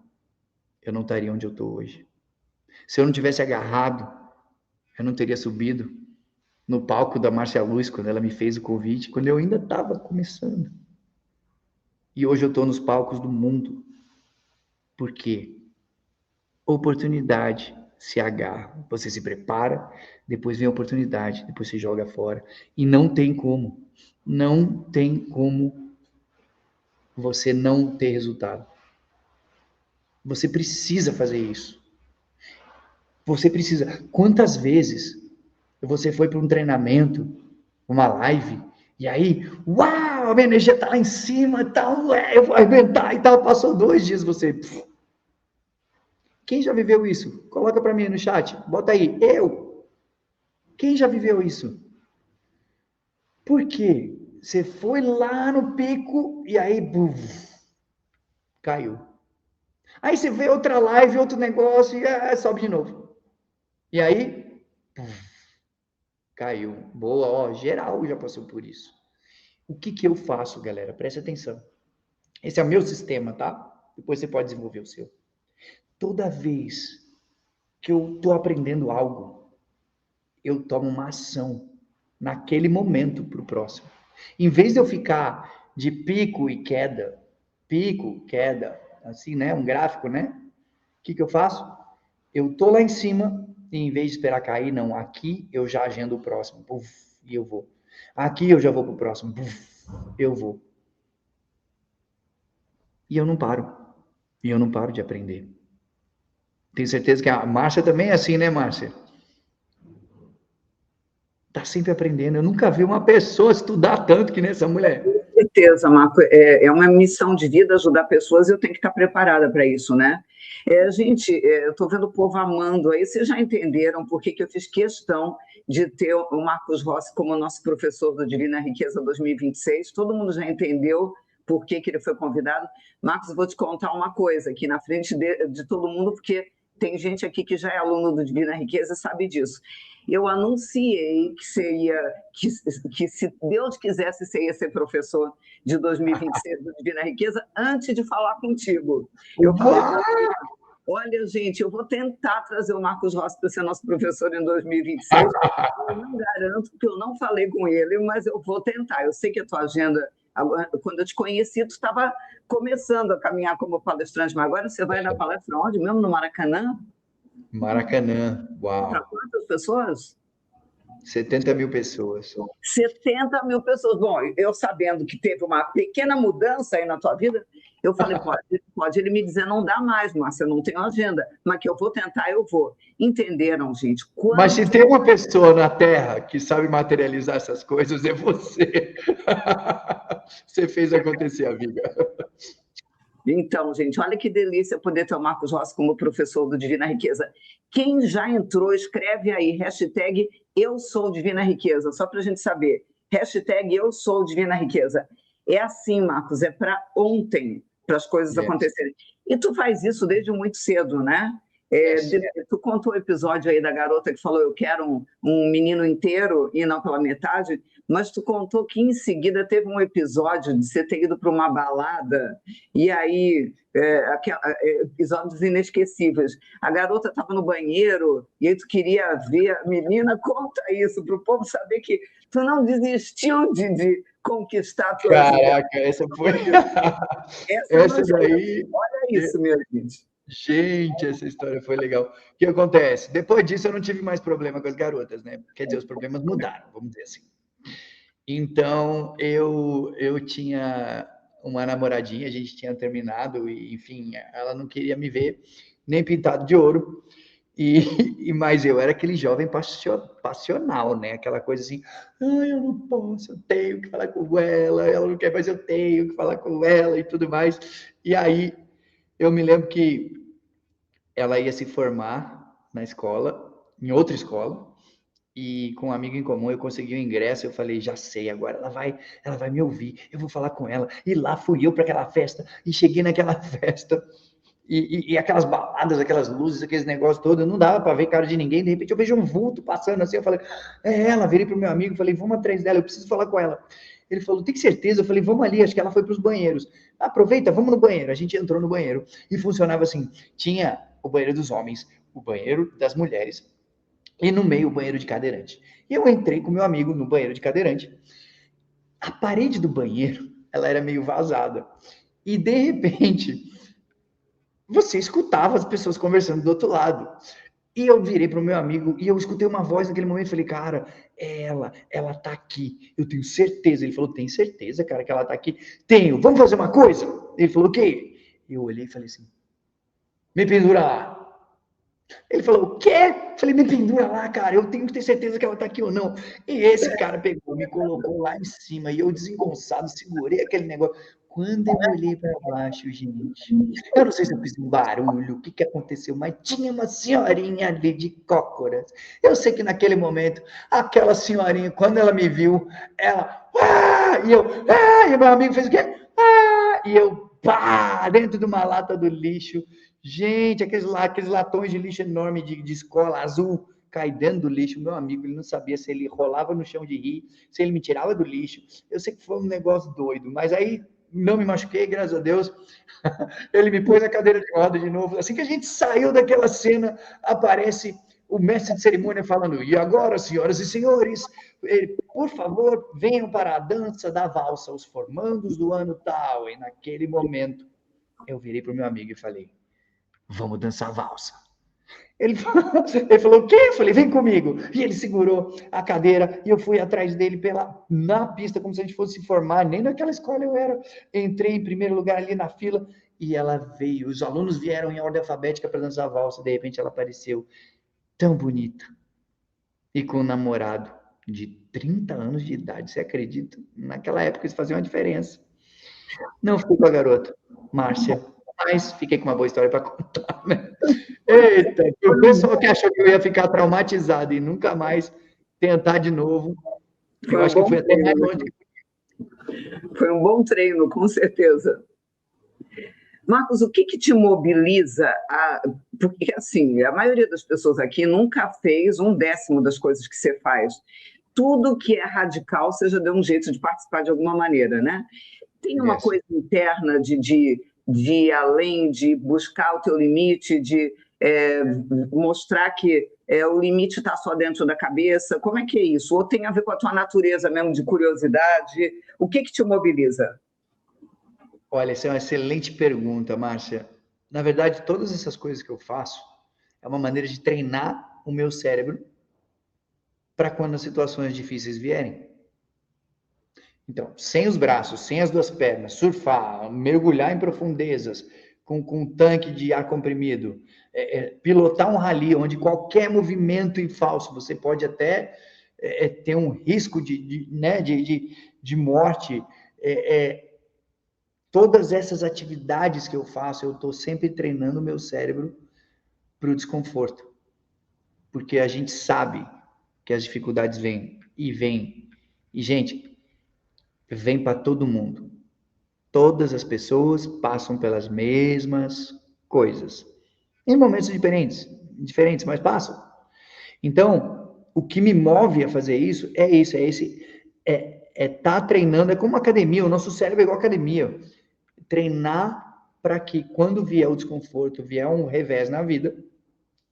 eu não estaria onde eu estou hoje. Se eu não tivesse agarrado, eu não teria subido no palco da Márcia Luz, quando ela me fez o convite, quando eu ainda estava começando. E hoje eu estou nos palcos do mundo. Por quê? Oportunidade se agarra. Você se prepara, depois vem a oportunidade, depois se joga fora. E não tem como. Não tem como você não ter resultado. Você precisa fazer isso. Você precisa. Quantas vezes você foi para um treinamento, uma live, e aí, uau, a minha energia está lá em cima, tal, eu vou arrebentar e tal. Passou 2 dias, você... Quem já viveu isso? Coloca para mim no chat. Bota aí, eu. Quem já viveu isso? Por quê? Você foi lá no pico e aí, buf, caiu. Aí você vê outra live, outro negócio e sobe de novo. E aí, buf, caiu. Boa, ó, geral já passou por isso. O que eu faço, galera? Preste atenção. Esse é o meu sistema, tá? Depois você pode desenvolver o seu. Toda vez que eu tô aprendendo algo, eu tomo uma ação naquele momento para o próximo. Em vez de eu ficar de pico, queda, assim, né? Um gráfico, né? O que eu faço? Eu tô lá em cima e em vez de esperar cair, não, aqui eu já agendo o próximo. Puf, e eu vou. Aqui eu já vou pro próximo, eu vou. E eu não paro. E eu não paro de aprender. Tenho certeza que a Márcia também é assim, né, Márcia? Tá sempre aprendendo. Eu nunca vi uma pessoa estudar tanto que nessa mulher. Com certeza, Marco, é uma missão de vida ajudar pessoas e eu tenho que estar preparada para isso, né? Gente, eu estou vendo o povo amando aí, vocês já entenderam por que eu fiz questão de ter o Marcos Rossi como nosso professor do Divina Riqueza 2026, todo mundo já entendeu por que ele foi convidado. Marcos, vou te contar uma coisa aqui na frente de todo mundo, porque tem gente aqui que já é aluno do Divina Riqueza e sabe disso. Eu anunciei que se Deus quisesse, você ia ser professor de 2026 do Divina Riqueza antes de falar contigo. Eu falei, olha, gente, eu vou tentar trazer o Marcos Rossi para ser nosso professor em 2026. Eu não garanto, porque eu não falei com ele, mas eu vou tentar. Eu sei que a tua agenda, quando eu te conheci, tu estava começando a caminhar como palestrante, mas agora você vai na palestra onde? Mesmo no Maracanã? Maracanã, uau. Para quantas pessoas? 70 mil pessoas. 70 mil pessoas. Bom, eu sabendo que teve uma pequena mudança aí na tua vida, eu falei, pode ele me dizer, não dá mais, Márcia, eu não tenho agenda, mas que eu vou tentar, eu vou. Entenderam, gente? Mas se tem uma pessoa na Terra que sabe materializar essas coisas, é você. Você fez acontecer, amiga. Então, gente, olha que delícia poder ter o Marcos Rossi como professor do Divina Riqueza. Quem já entrou, escreve aí, hashtag eu sou Divina Riqueza, só para a gente saber. Hashtag eu sou Divina Riqueza. É assim, Marcos, é para ontem, para as coisas acontecerem. E tu faz isso desde muito cedo, né? Tu contou o episódio aí da garota que falou eu quero um menino inteiro e não pela metade, mas tu contou que em seguida teve um episódio de você ter ido para uma balada e aí episódios inesquecíveis. A garota estava no banheiro e aí tu queria ver a menina. Conta isso para o povo saber que tu não desistiu de conquistar a tua Caraca, essa foi... essa daí... Olha isso, minha gente. Gente, essa história foi legal. O que acontece? Depois disso, eu não tive mais problema com as garotas, né? Quer dizer, os problemas mudaram, vamos dizer assim. Então, eu tinha uma namoradinha, a gente tinha terminado, e, enfim, ela não queria me ver nem pintado de ouro. Mas eu era aquele jovem passional, né? Aquela coisa assim, ai, eu não posso, eu tenho que falar com ela não quer, mas eu tenho que falar com ela e tudo mais. E aí, eu me lembro que ela ia se formar na escola, em outra escola, e com um amigo em comum eu consegui o ingresso. Eu falei, já sei, agora ela vai me ouvir, eu vou falar com ela. E lá fui eu para aquela festa, e cheguei naquela festa, e aquelas baladas, aquelas luzes, aqueles negócios todos, não dava para ver cara de ninguém. De repente eu vejo um vulto passando assim, eu falei, é ela. Virei pro meu amigo, falei, vamos atrás dela, eu preciso falar com ela. Ele falou, tem certeza? Eu falei, vamos ali, acho que ela foi para os banheiros. Aproveita, vamos no banheiro. A gente entrou no banheiro e funcionava assim, tinha o banheiro dos homens, o banheiro das mulheres, e no meio o banheiro de cadeirante. E eu entrei com meu amigo no banheiro de cadeirante. A parede do banheiro, ela era meio vazada. E de repente, você escutava as pessoas conversando do outro lado. E eu virei para o meu amigo e eu escutei uma voz naquele momento e falei, cara, ela tá aqui, eu tenho certeza. Ele falou, tem certeza, cara, que ela tá aqui? Tenho, vamos fazer uma coisa? Ele falou, o quê? Eu olhei e falei assim, me pendura lá. Ele falou, o quê? Falei, me pendura lá, cara, eu tenho que ter certeza que ela tá aqui ou não. E esse cara pegou, me colocou lá em cima, e eu desengonçado, segurei aquele negócio. Quando eu olhei para baixo, gente, eu não sei se eu fiz um barulho, o que que aconteceu, mas tinha uma senhorinha ali de cócoras. Eu sei que naquele momento, aquela senhorinha, quando ela me viu, ela, e meu amigo fez o quê? E eu, pá, dentro de uma lata do lixo. Gente, aqueles latões de lixo enorme de escola azul cai dentro do lixo. Meu amigo, ele não sabia se ele rolava no chão de rir, se ele me tirava do lixo. Eu sei que foi um negócio doido, mas aí não me machuquei, graças a Deus. Ele me pôs na cadeira de roda de novo. Assim que a gente saiu daquela cena, aparece o mestre de cerimônia falando, e agora, senhoras e senhores, por favor, venham para a dança da valsa, os formandos do ano tal. E naquele momento, eu virei para o meu amigo e falei, vamos dançar valsa. Ele falou, o quê? Eu falei, vem comigo. E ele segurou a cadeira e eu fui atrás dele na pista, como se a gente fosse se formar. Nem naquela escola eu era. Entrei em primeiro lugar ali na fila e ela veio. Os alunos vieram em ordem alfabética para dançar valsa. De repente ela apareceu tão bonita e com um namorado de 30 anos de idade. Você acredita? Naquela época isso fazia uma diferença. Não fui com a garota, Márcia, mas fiquei com uma boa história para contar, né? Eita, o pessoal que achou que eu ia ficar traumatizado e nunca mais tentar de novo, eu acho que fui até mais longe. Foi um bom treino, com certeza. Marcos, o que te mobiliza porque, assim, a maioria das pessoas aqui nunca fez 1/10 das coisas que você faz. Tudo que é radical, você já deu um jeito de participar de alguma maneira, né? Tem uma coisa interna de além de buscar o teu limite, de mostrar que o limite está só dentro da cabeça. Como é que é isso? Ou tem a ver com a tua natureza mesmo de curiosidade? O que te mobiliza? Olha, essa é uma excelente pergunta, Márcia. Na verdade, todas essas coisas que eu faço é uma maneira de treinar o meu cérebro para quando as situações difíceis vierem. Então, sem os braços, sem as duas pernas, surfar, mergulhar em profundezas, com um tanque de ar comprimido, pilotar um rally, onde qualquer movimento em falso, você pode até ter um risco de morte. Todas essas atividades que eu faço, eu estou sempre treinando o meu cérebro para o desconforto. Porque a gente sabe que as dificuldades vêm e vêm. E, gente, vem para todo mundo. Todas as pessoas passam pelas mesmas coisas. Em momentos diferentes, mas passam. Então, o que me move a fazer isso, tá treinando, é como academia, o nosso cérebro é igual academia. Treinar para que quando vier o desconforto, vier um revés na vida,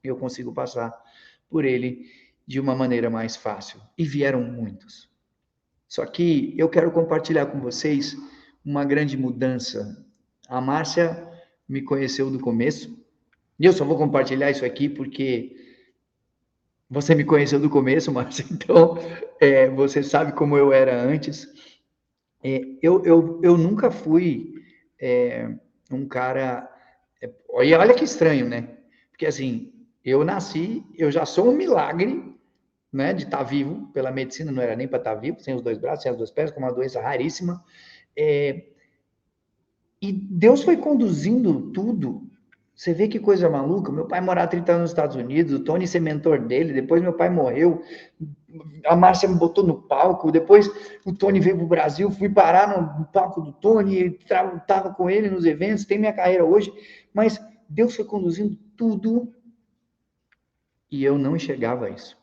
eu consigo passar por ele de uma maneira mais fácil. E vieram muitos. Só que eu quero compartilhar com vocês uma grande mudança. A Márcia me conheceu do começo, e eu só vou compartilhar isso aqui porque você me conheceu do começo, Márcia, então você sabe como eu era antes. Eu nunca fui um cara... E olha que estranho, né? Porque assim, eu nasci, eu já sou um milagre, né, de estar vivo pela medicina, não era nem para estar vivo, sem os dois braços, sem as duas pernas, com uma doença raríssima. E Deus foi conduzindo tudo. Você vê que coisa maluca. Meu pai morar 30 anos nos Estados Unidos, o Tony ser mentor dele, depois meu pai morreu, a Márcia me botou no palco, depois o Tony veio para o Brasil, fui parar no palco do Tony, estava com ele nos eventos, tem minha carreira hoje, mas Deus foi conduzindo tudo e eu não enxergava isso.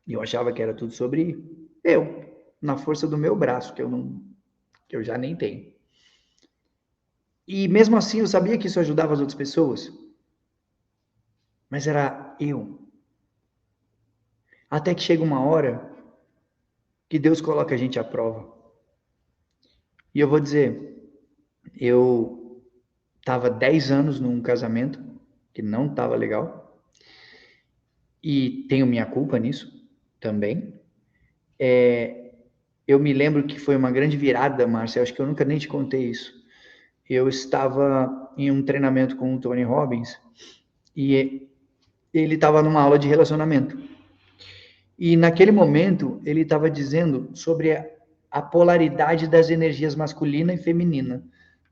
E eu achava que era tudo sobre eu, na força do meu braço, que eu já nem tenho. E mesmo assim eu sabia que isso ajudava as outras pessoas. Mas era eu. Até que chega uma hora que Deus coloca a gente à prova. E eu vou dizer, eu estava 10 anos num casamento que não estava legal. E tenho minha culpa nisso também. Eu me lembro que foi uma grande virada, Márcia. Acho que eu nunca nem te contei isso. Eu estava em um treinamento com o Tony Robbins e ele estava numa aula de relacionamento. E naquele momento ele estava dizendo sobre a polaridade das energias masculina e feminina.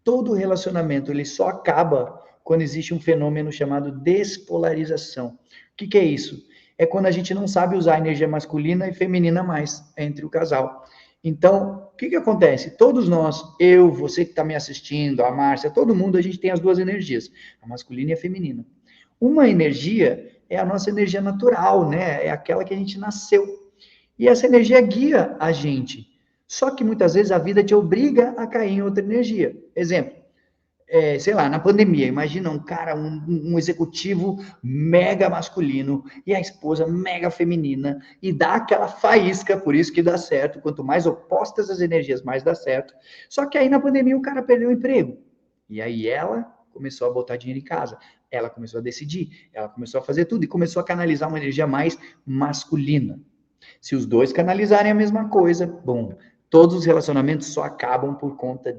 Todo relacionamento ele só acaba quando existe um fenômeno chamado despolarização. O que é isso? É quando a gente não sabe usar a energia masculina e feminina mais entre o casal. Então, o que acontece? Todos nós, eu, você que está me assistindo, a Márcia, todo mundo, a gente tem as duas energias, a masculina e a feminina. Uma energia é a nossa energia natural, né? É aquela que a gente nasceu. E essa energia guia a gente. Só que muitas vezes a vida te obriga a cair em outra energia. Exemplo, sei lá, na pandemia, imagina um cara, um executivo mega masculino e a esposa mega feminina e dá aquela faísca, por isso que dá certo, quanto mais opostas as energias, mais dá certo. Só que aí na pandemia o cara perdeu o emprego. E aí ela começou a botar dinheiro em casa. ela começou a decidir, ela começou a fazer tudo e começou a canalizar uma energia mais masculina. Se os dois canalizarem a mesma coisa, bom, todos os relacionamentos só acabam por conta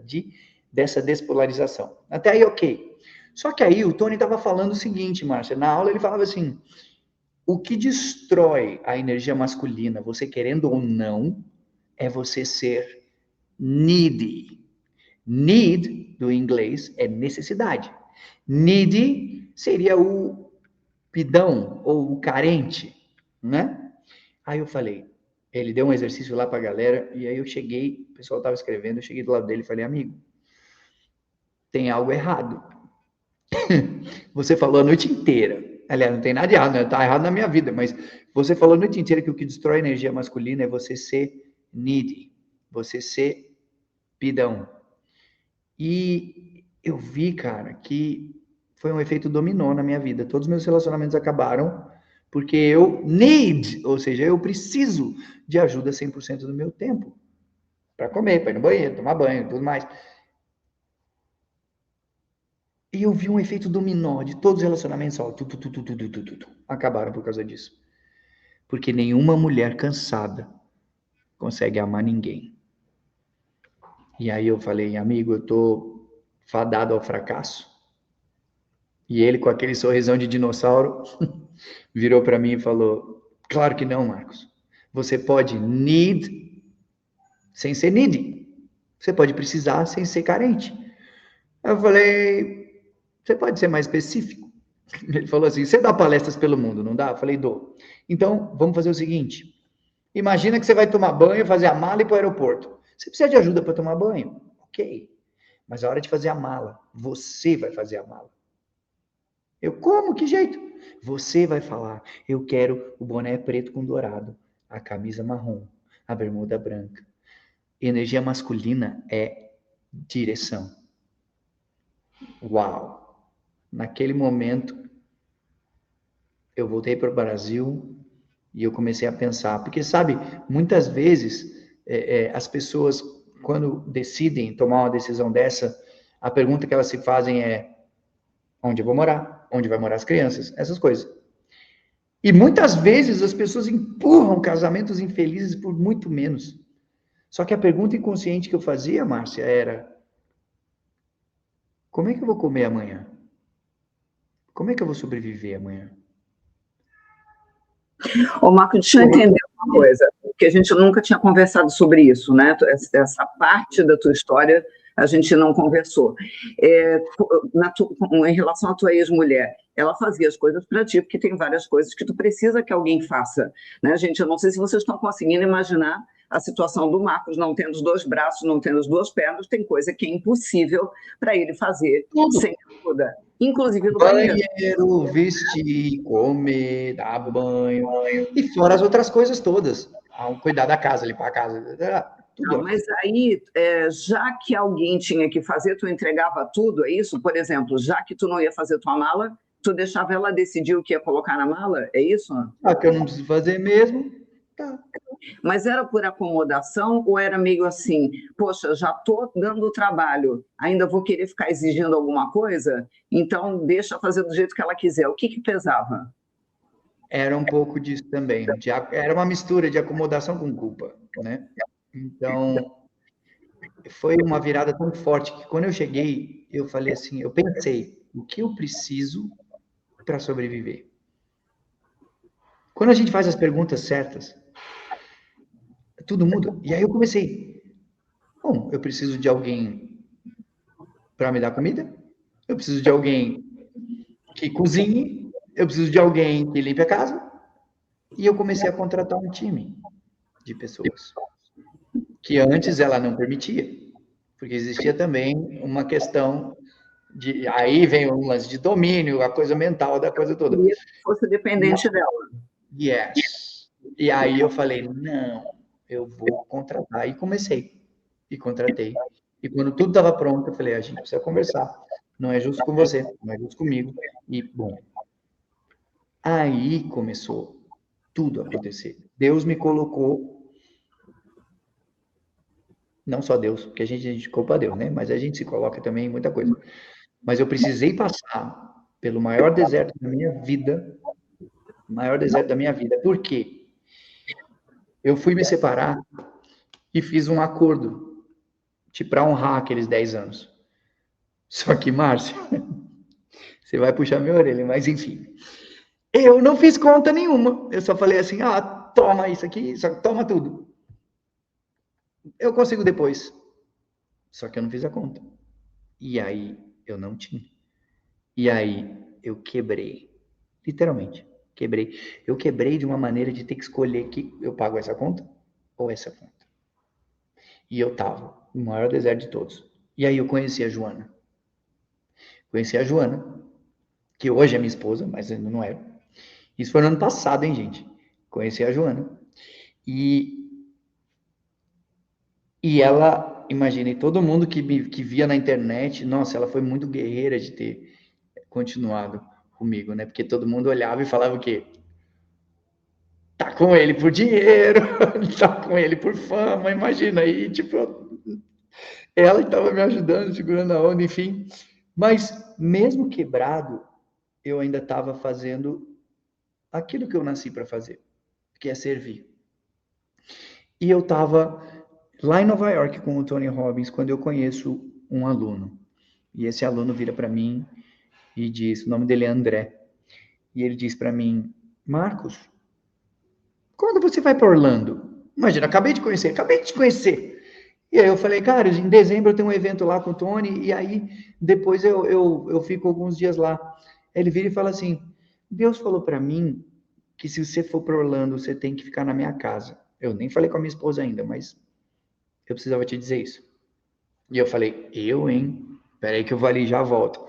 dessa despolarização. Até aí, ok. Só que aí o Tony estava falando o seguinte, Márcia, na aula ele falava assim, o que destrói a energia masculina, você querendo ou não, é você ser needy. Need, do inglês, é necessidade. Needy seria o pidão ou o carente, né? Aí eu falei, ele deu um exercício lá para a galera, e aí eu cheguei, o pessoal estava escrevendo, eu cheguei do lado dele e falei, amigo, tem algo errado. Você falou a noite inteira. Aliás, não tem nada de errado, né? Tá errado na minha vida, mas você falou a noite inteira que o que destrói a energia masculina é você ser needy, você ser pidão. E eu vi, cara, que foi um efeito dominó na minha vida. Todos os meus relacionamentos acabaram porque eu need, ou seja, eu preciso de ajuda 100% do meu tempo para comer, para ir no banheiro, tomar banho, tudo mais. E eu vi um efeito dominó de todos os relacionamentos, ó, acabaram por causa disso. Porque nenhuma mulher cansada consegue amar ninguém. E aí eu falei, amigo, eu tô fadado ao fracasso. E ele, com aquele sorrisão de dinossauro, virou para mim e falou, claro que não, Marcos. Você pode need sem ser needy. Você pode precisar sem ser carente. Eu falei, você pode ser mais específico? Ele falou assim, você dá palestras pelo mundo, não dá? Eu falei, dou. Então, vamos fazer o seguinte. Imagina que você vai tomar banho, fazer a mala e ir para o aeroporto. Você precisa de ajuda para tomar banho? Ok. Mas a hora de fazer a mala, você vai fazer a mala. Eu, como? Que jeito? Você vai falar, eu quero o boné preto com dourado, a camisa marrom, a bermuda branca. Energia masculina é direção. Uau! Naquele momento, eu voltei para o Brasil e eu comecei a pensar, porque sabe, muitas vezes as pessoas, quando decidem tomar uma decisão dessa, a pergunta que elas se fazem é, onde eu vou morar? Onde vai morar as crianças? Essas coisas. E muitas vezes as pessoas empurram casamentos infelizes por muito menos. Só que a pergunta inconsciente que eu fazia, Márcia, era, como é que eu vou comer amanhã? Como é que eu vou sobreviver amanhã? Ô, Marco, deixa eu entender uma coisa, porque a gente nunca tinha conversado sobre isso, né? Essa parte da tua história a gente não conversou. Em relação à tua ex-mulher, ela fazia as coisas para ti, porque tem várias coisas que tu precisa que alguém faça, né, gente? Eu não sei se vocês estão conseguindo imaginar a situação do Marcos não tendo os dois braços, não tendo as duas pernas, tem coisa que é impossível para ele fazer sem ajuda, inclusive no banheiro. Banheiro, vestir, comer, dar banho, e fora as outras coisas todas. Cuidar da casa, limpar a casa, tudo. Não, mas aí, já que alguém tinha que fazer, tu entregava tudo, é isso? Por exemplo, já que tu não ia fazer tua mala, tu deixava ela decidir o que ia colocar na mala, é isso? Que eu não preciso fazer mesmo, tá. Mas era por acomodação ou era meio assim, poxa, já estou dando o trabalho, ainda vou querer ficar exigindo alguma coisa? Então deixa fazer do jeito que ela quiser. O que pesava? Era um pouco disso também. Era uma mistura de acomodação com culpa, né? Então, foi uma virada tão forte que quando eu cheguei, eu falei assim, eu pensei, o que eu preciso para sobreviver? Quando a gente faz as perguntas certas, tudo muda. E aí eu comecei, bom, eu preciso de alguém para me dar comida, eu preciso de alguém que cozinhe, eu preciso de alguém que limpe a casa, e eu comecei a contratar um time de pessoas que antes ela não permitia, porque existia também uma questão de, aí vem um lance de domínio, a coisa mental da coisa toda. Queria que fosse dependente dela. Yes. E aí eu falei, não, eu vou contratar. E comecei. E contratei. E quando tudo estava pronto, eu falei, a gente precisa conversar. Não é justo com você, não é justo comigo. E, bom, aí começou tudo a acontecer. Deus me colocou, não só Deus, porque a gente culpa Deus, né? Mas a gente se coloca também em muita coisa. Mas eu precisei passar pelo maior deserto da minha vida, maior deserto da minha vida. Por quê? Eu fui me separar e fiz um acordo, para honrar aqueles 10 anos. Só que, Márcio, você vai puxar minha orelha, mas enfim. Eu não fiz conta nenhuma. Eu só falei assim, toma isso aqui, só toma tudo. Eu consigo depois. Só que eu não fiz a conta. E aí, eu não tinha. E aí, eu quebrei. Literalmente, quebrei. Eu quebrei de uma maneira de ter que escolher que eu pago essa conta ou essa conta. E eu tava no maior deserto de todos. E aí eu conheci a Joana. Conheci a Joana, que hoje é minha esposa, mas ainda não era. Isso foi no ano passado, hein, gente? Conheci a Joana. E ela, imaginei, todo mundo que via na internet, nossa, ela foi muito guerreira de ter continuado comigo, né? Porque todo mundo olhava e falava o quê? Tá com ele por dinheiro, tá com ele por fama, imagina aí, tipo, ela estava me ajudando, segurando a onda, enfim. Mas mesmo quebrado, eu ainda estava fazendo aquilo que eu nasci para fazer, que é servir. E eu estava lá em Nova York com o Tony Robbins quando eu conheço um aluno. E esse aluno vira para mim e diz, o nome dele é André. E ele diz para mim, Marcos, quando você vai para Orlando? Imagina, acabei de te conhecer. E aí eu falei, cara, em dezembro eu tenho um evento lá com o Tony, e aí depois eu fico alguns dias lá. Ele vira e fala assim, Deus falou para mim que se você for para Orlando, você tem que ficar na minha casa. Eu nem falei com a minha esposa ainda, mas eu precisava te dizer isso. E eu falei, hein? Peraí que eu vou ali e já volto.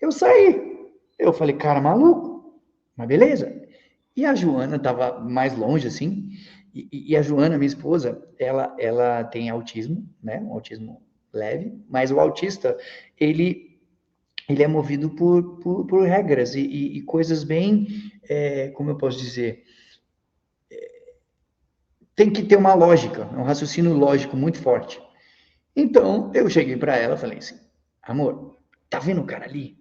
Eu saí. Eu falei, cara, maluco. Mas beleza. E a Joana tava mais longe, assim. E a Joana, minha esposa, ela tem autismo, né? Um autismo leve. Mas o autista, ele é movido por regras e coisas bem, como eu posso dizer, tem que ter uma lógica, um raciocínio lógico muito forte. Então, eu cheguei para ela e falei assim, amor, tá vendo o cara ali?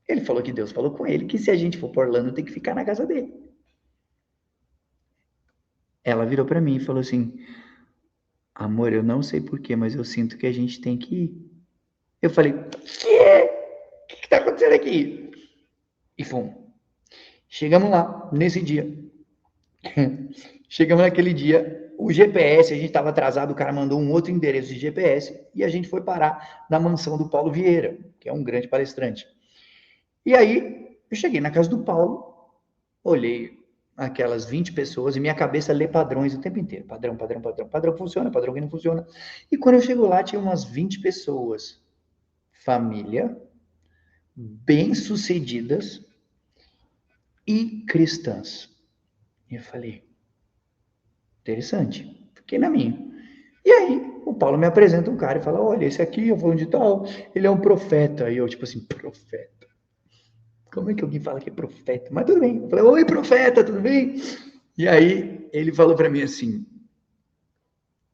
Ele falou que Deus falou com ele que se a gente for para Orlando, tem que ficar na casa dele. Ela virou para mim e falou assim, amor, eu não sei porquê, mas eu sinto que a gente tem que ir. Eu falei, quê? O que tá acontecendo aqui? E fomos. Chegamos lá, nesse dia. Chegamos naquele dia, o GPS, a gente estava atrasado, o cara mandou um outro endereço de GPS e a gente foi parar na mansão do Paulo Vieira, que é um grande palestrante. E aí, eu cheguei na casa do Paulo, olhei aquelas 20 pessoas e minha cabeça lê padrões o tempo inteiro. Padrão, padrão, padrão. Padrão funciona, padrão que não funciona. E quando eu chego lá, tinha umas 20 pessoas. Família, bem-sucedidas e cristãs. E eu falei, interessante. Fiquei na minha. E aí, o Paulo me apresenta um cara e fala, olha, esse aqui, eu vou de tal, ele é um profeta. E eu, tipo assim, profeta? Como é que alguém fala que é profeta? Mas tudo bem. Eu falei, oi, profeta, tudo bem? E aí, ele falou para mim assim,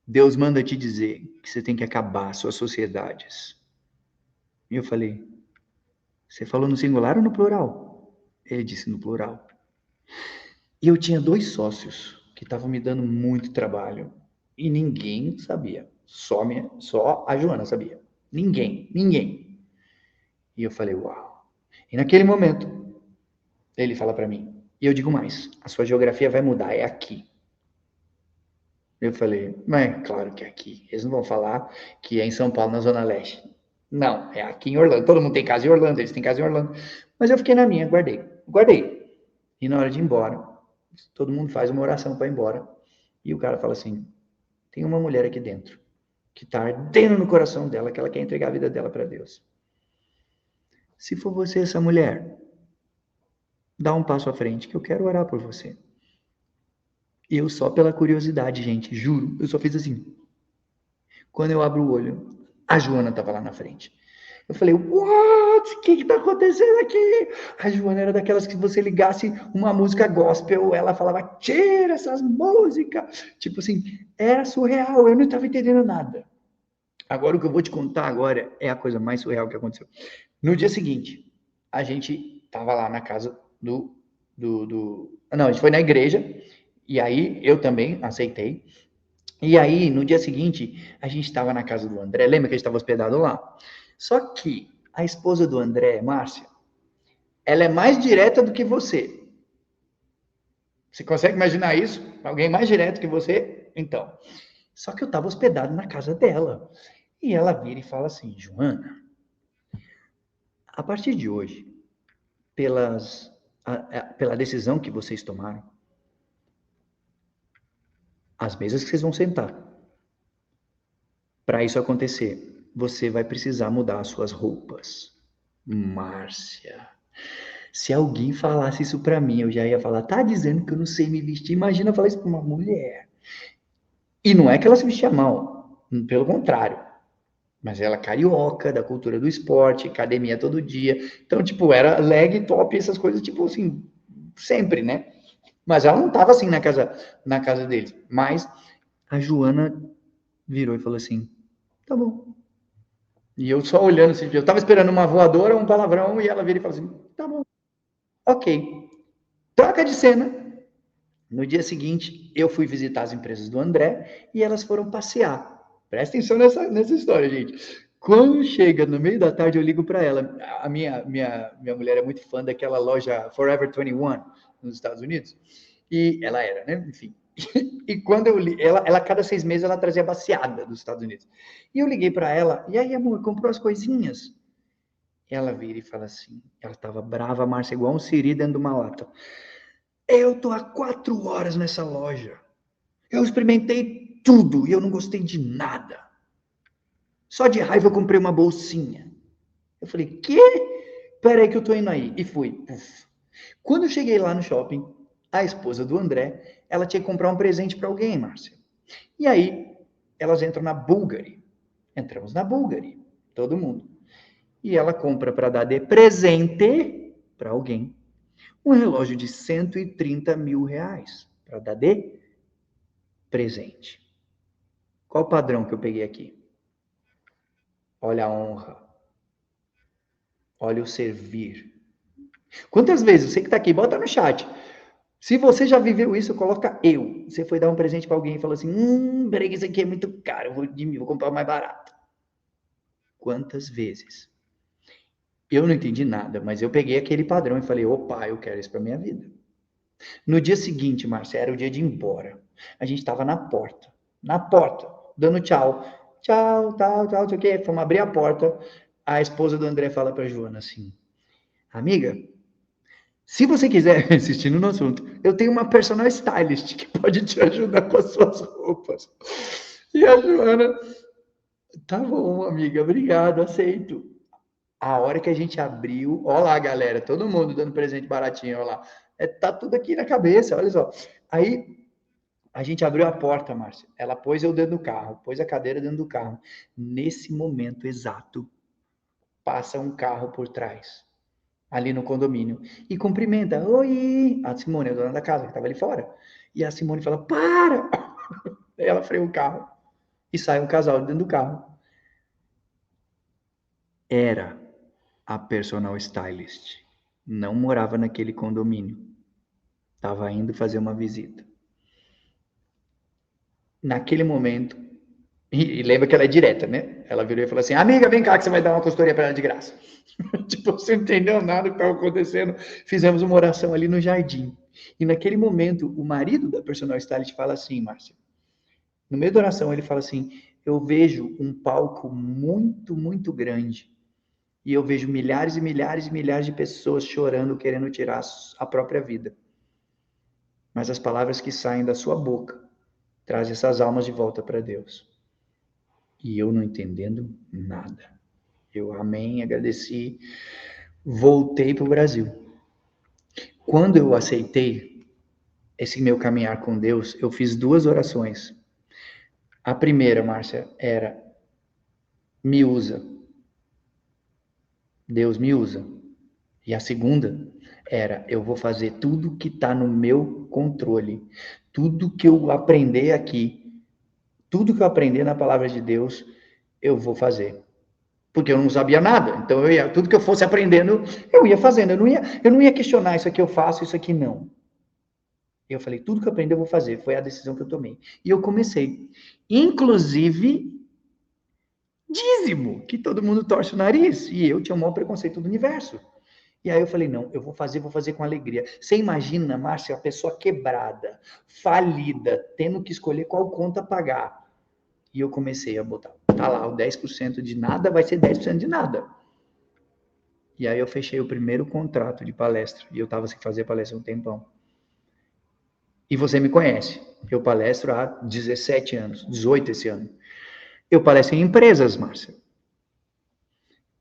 Deus manda te dizer que você tem que acabar suas sociedades. E eu falei, você falou no singular ou no plural? Ele disse no plural. E eu tinha 2 sócios que estavam me dando muito trabalho. E ninguém sabia. Só a Joana sabia. Ninguém. E eu falei, uau. E naquele momento, ele fala para mim, e eu digo mais, a sua geografia vai mudar, é aqui. Eu falei, mas claro que é aqui. Eles não vão falar que é em São Paulo, na Zona Leste. Não, é aqui em Orlando. Todo mundo tem casa em Orlando, eles têm casa em Orlando. Mas eu fiquei na minha, guardei. E na hora de ir embora, todo mundo faz uma oração para ir embora. E o cara fala assim, tem uma mulher aqui dentro que está ardendo no coração dela, que ela quer entregar a vida dela para Deus. Se for você essa mulher, dá um passo à frente, que eu quero orar por você. E eu só pela curiosidade, gente, juro, eu só fiz assim. Quando eu abro o olho, a Joana estava lá na frente. Eu falei, what? O que está acontecendo aqui? A Joana era daquelas que você ligasse uma música gospel, ela falava, tira essas músicas. Tipo assim, era surreal, eu não estava entendendo nada. Agora, o que eu vou te contar agora é a coisa mais surreal que aconteceu. No dia seguinte, a gente tava lá na casa Não, a gente foi na igreja, e aí eu também aceitei. E aí, no dia seguinte, a gente estava na casa do André. Lembra que a gente estava hospedado lá? Só que a esposa do André, Márcia, ela é mais direta do que você. Você consegue imaginar isso? Alguém mais direto que você? Então. Só que eu estava hospedado na casa dela. E ela vira e fala assim: Joana, a partir de hoje, pela decisão que vocês tomaram, as mesas que vocês vão sentar, para isso acontecer, você vai precisar mudar as suas roupas. Márcia, se alguém falasse isso para mim, eu já ia falar, tá dizendo que eu não sei me vestir? Imagina falar isso para uma mulher. E não é que ela se vestia mal, pelo contrário. Mas ela é carioca, da cultura do esporte, academia todo dia. Então, tipo, era leg, top, essas coisas, tipo assim, sempre, né? Mas ela não tava assim na casa deles. Mas a Joana virou e falou assim, tá bom. E eu só olhando assim, eu tava esperando uma voadora, um palavrão, e ela vira e fala assim, tá bom, ok. Troca de cena. No dia seguinte, eu fui visitar as empresas do André e elas foram passear. Presta atenção nessa história, gente. Quando chega no meio da tarde, eu ligo para ela. A minha mulher é muito fã daquela loja Forever 21 nos Estados Unidos. E ela era, né? Enfim. E quando eu li, ela cada 6 meses ela trazia baseada dos Estados Unidos. E eu liguei para ela, e aí, amor, comprou as coisinhas? Ela vira e fala assim, ela estava brava, Márcia, igual um siri dentro de uma lata. Eu tô há 4 horas nessa loja. Eu experimentei tudo e eu não gostei de nada. Só de raiva eu comprei uma bolsinha. Eu falei, quê? Peraí que eu tô indo aí. E fui. Puf. Quando eu cheguei lá no shopping, a esposa do André, ela tinha que comprar um presente para alguém, Márcia. E aí, elas entram na Bulgari. Entramos na Bulgari, todo mundo. E ela compra para dar de presente para alguém um relógio de 130 mil reais para dar de presente. Qual o padrão que eu peguei aqui? Olha a honra. Olha o servir. Quantas vezes, você que está aqui, bota no chat. Se você já viveu isso, coloca eu. Você foi dar um presente para alguém e falou assim, peraí que isso aqui é muito caro, vou comprar o mais barato. Quantas vezes? Eu não entendi nada, mas eu peguei aquele padrão e falei, opa, eu quero isso para minha vida. No dia seguinte, Márcia, era o dia de ir embora. A gente estava na porta, dando tchau. Tchau, tal, tal, não sei o quê. Fomos abrir a porta. A esposa do André fala para Joana assim, amiga, se você quiser, insistindo no assunto, eu tenho uma personal stylist que pode te ajudar com as suas roupas. E a Joana, tá bom, amiga, obrigado, aceito. A hora que a gente abriu, ó lá, galera, todo mundo dando presente baratinho, ó lá. Tá tudo aqui na cabeça, olha só. Aí a gente abriu a porta, Márcia. Ela pôs eu dentro do carro, pôs a cadeira dentro do carro. Nesse momento exato, passa um carro por trás, ali no condomínio, e cumprimenta. Oi! A Simone, a dona da casa, que estava ali fora. E a Simone fala, para! Aí ela freia o carro. E sai um casal dentro do carro. Era a personal stylist. Não morava naquele condomínio. Estava indo fazer uma visita. Naquele momento, e lembra que ela é direta, né? Ela virou e falou assim, amiga, vem cá que você vai dar uma consultoria para ela de graça. Tipo, você não entendeu nada do que estava acontecendo. Fizemos uma oração ali no jardim. E naquele momento, o marido da personal stylist fala assim, Márcia, no meio da oração ele fala assim, eu vejo um palco muito, muito grande. E eu vejo milhares e milhares e milhares de pessoas chorando, querendo tirar a própria vida. Mas as palavras que saem da sua boca trazem essas almas de volta para Deus. E eu não entendendo nada. Eu amém, agradeci, voltei para o Brasil. Quando eu aceitei esse meu caminhar com Deus, eu fiz 2 orações. A primeira, Márcia, era me usa. Deus me usa. E a segunda era eu vou fazer tudo que está no meu controle. Tudo que eu aprender aqui, tudo que eu aprender na palavra de Deus, eu vou fazer. porque eu não sabia nada. Então, tudo que eu fosse aprendendo, eu ia fazendo. Eu não ia questionar isso aqui eu faço, isso aqui não. Eu falei, tudo que eu aprendi eu vou fazer. Foi a decisão que eu tomei. E eu comecei. Inclusive, dízimo, que todo mundo torce o nariz. E eu tinha o maior preconceito do universo. E aí eu falei, não, eu vou fazer com alegria. Você imagina, Márcia, a pessoa quebrada, falida, tendo que escolher qual conta pagar. E eu comecei a botar, tá lá, o 10% de nada vai ser 10% de nada. E aí eu fechei o primeiro contrato de palestra. E eu estava sem fazer palestra um tempão. E você me conhece. Eu palestro há 17 anos, 18 esse ano. Eu palestro em empresas, Márcia.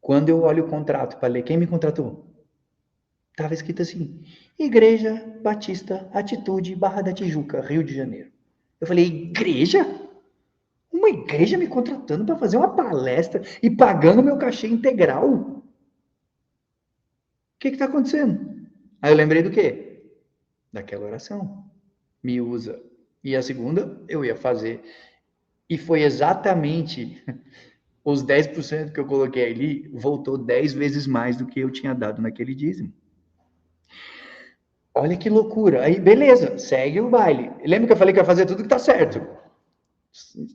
Quando eu olho o contrato para ler, quem me contratou? Estava escrito assim, Igreja Batista Atitude Barra da Tijuca, Rio de Janeiro. Eu falei, igreja? Uma igreja me contratando para fazer uma palestra e pagando meu cachê integral? O que está acontecendo? Aí eu lembrei do quê? Daquela oração. Me usa. E a segunda, eu ia fazer. E foi exatamente os 10% que eu coloquei ali, voltou 10 vezes mais do que eu tinha dado naquele dízimo. Olha que loucura. Aí, beleza, segue o baile. Lembra que eu falei que ia fazer tudo que tá certo?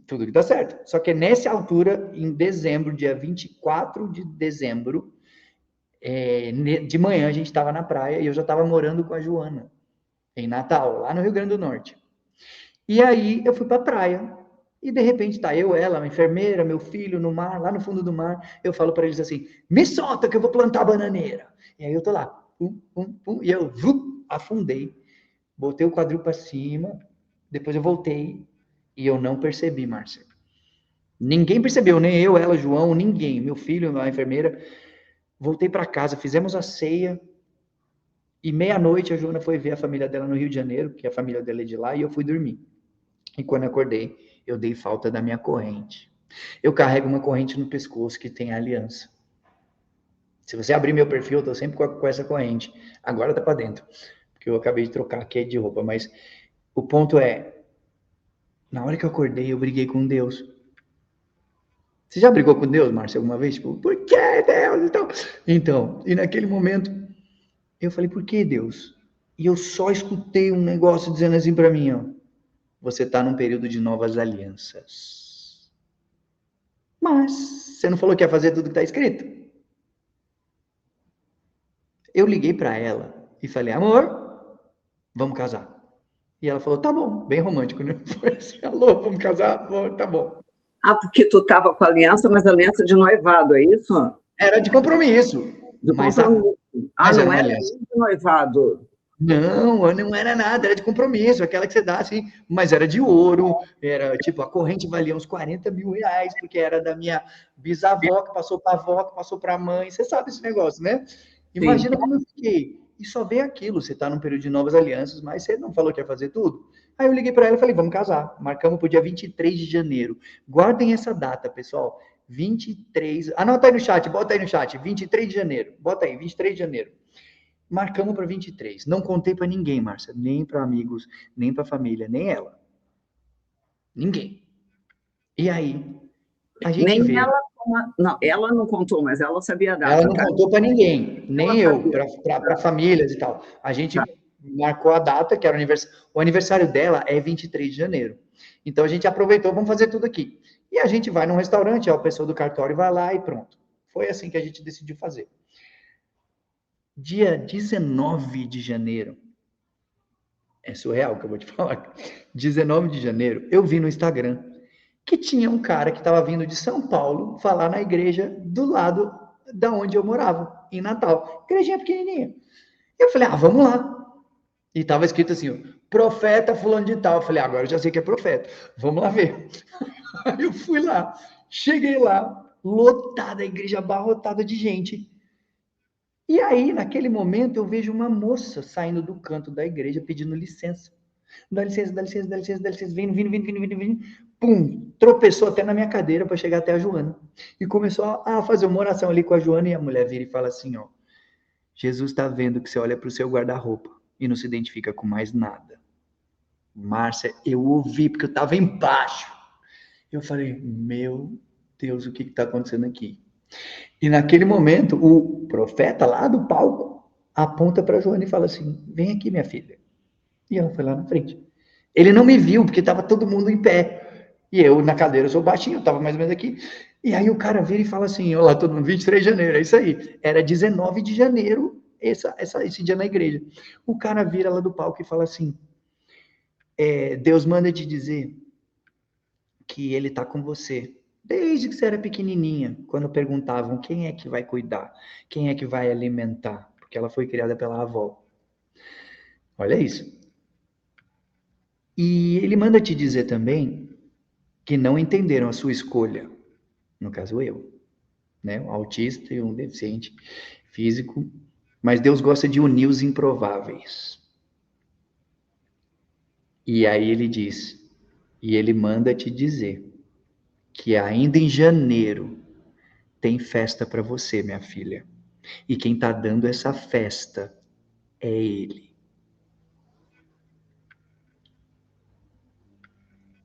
Tudo que tá certo. Só que nessa altura, em dezembro, dia 24 de dezembro, de manhã a gente estava na praia e eu já estava morando com a Joana, em Natal, lá no Rio Grande do Norte. E aí eu fui pra praia. E de repente tá eu, ela, uma enfermeira, meu filho no mar, lá no fundo do mar. Eu falo para eles assim: me solta que eu vou plantar bananeira. E aí eu tô lá, pum, pum, pum, e eu afundei, botei o quadril para cima, depois eu voltei e eu não percebi, Márcia. Ninguém percebeu, nem eu, ela, João, ninguém. Meu filho, a enfermeira. Voltei para casa, fizemos a ceia. E meia-noite a Joana foi ver a família dela no Rio de Janeiro, que a família dela é de lá, e eu fui dormir. E quando eu acordei, eu dei falta da minha corrente. Eu carrego uma corrente no pescoço que tem aliança. Se você abrir meu perfil, eu tô sempre com essa corrente. Agora tá para dentro, porque eu acabei de trocar aqui de roupa, mas o ponto é, na hora que eu acordei, eu briguei com Deus. Você já brigou com Deus, Márcio, alguma vez? Tipo, por que Deus? Então, e naquele momento, eu falei, por que Deus? E eu só escutei um negócio dizendo assim para mim, ó, você está num período de novas alianças. Mas você não falou que ia fazer tudo que está escrito? Eu liguei para ela e falei, amor, vamos casar. E ela falou, tá bom, bem romântico, né? Foi assim, alô, vamos casar? Tá bom. Ah, porque tu estava com a aliança, mas a aliança de noivado, é isso? Era de compromisso. De compromisso. Mas era não uma era aliança. de noivado. Não era nada, era de compromisso, aquela que você dá assim, mas era de ouro, era tipo, a corrente valia uns 40 mil reais, porque era da minha bisavó, que passou para a avó, que passou para a mãe, você sabe esse negócio, né? Imagina como eu fiquei. E só veio aquilo, você está num período de novas alianças, mas você não falou que ia fazer tudo? Aí eu liguei para ela e falei, vamos casar. Marcamos para o dia 23 de janeiro. Guardem essa data, pessoal. 23. Anota aí no chat, bota aí no chat. 23 de janeiro. Bota aí, 23 de janeiro. Marcamos para 23. Não contei para ninguém, Márcia. Nem para amigos, nem para família, nem ela. Ninguém. E aí, a gente Nem vê. ela, não, ela não contou, mas ela sabia a Ela data, não tá? contou para ninguém, nem Ela eu, sabia. para famílias e tal. A gente Tá. marcou a data, que era o aniversário dela é 23 de janeiro. Então a gente aproveitou, vamos fazer tudo aqui. E a gente vai num restaurante, ó, a pessoa do cartório vai lá e pronto. Foi assim que a gente decidiu fazer. Dia 19 de janeiro, é surreal o que eu vou te falar. 19 de janeiro, eu vi no Instagram que tinha um cara que estava vindo de São Paulo falar na igreja do lado da onde eu morava, em Natal. Igrejinha pequenininha. Eu falei, vamos lá. E estava escrito assim, profeta fulano de tal. Eu falei, agora eu já sei que é profeta. Vamos lá ver. Aí eu fui lá. Cheguei lá, lotada, a igreja abarrotada de gente. E aí, naquele momento, eu vejo uma moça saindo do canto da igreja pedindo licença. Dá licença, dá licença, dá licença, dá licença, vindo. Pum, tropeçou até na minha cadeira para chegar até a Joana. E começou a fazer uma oração ali com a Joana e a mulher vira e fala assim, ó, Jesus está vendo que você olha para o seu guarda-roupa e não se identifica com mais nada. Márcia, eu ouvi porque eu estava embaixo. Eu falei, meu Deus, o que está acontecendo aqui? E naquele momento, o profeta lá do palco aponta para Joana e fala assim: vem aqui, minha filha. E ela foi lá na frente. Ele não me viu, porque estava todo mundo em pé. E eu, na cadeira, eu sou baixinho, eu estava mais ou menos aqui. E aí o cara vira e fala assim: olá, todo mundo, 23 de janeiro, é isso aí. Era 19 de janeiro, esse dia na igreja. O cara vira lá do palco e fala assim: Deus manda te dizer que ele está com você. Desde que você era pequenininha, quando perguntavam quem é que vai cuidar, quem é que vai alimentar, porque ela foi criada pela avó. Olha isso. E ele manda te dizer também que não entenderam a sua escolha, no caso eu, né, um autista e um deficiente físico, mas Deus gosta de unir os improváveis. E aí ele diz, e ele manda te dizer que ainda em janeiro tem festa para você, minha filha. E quem está dando essa festa é ele.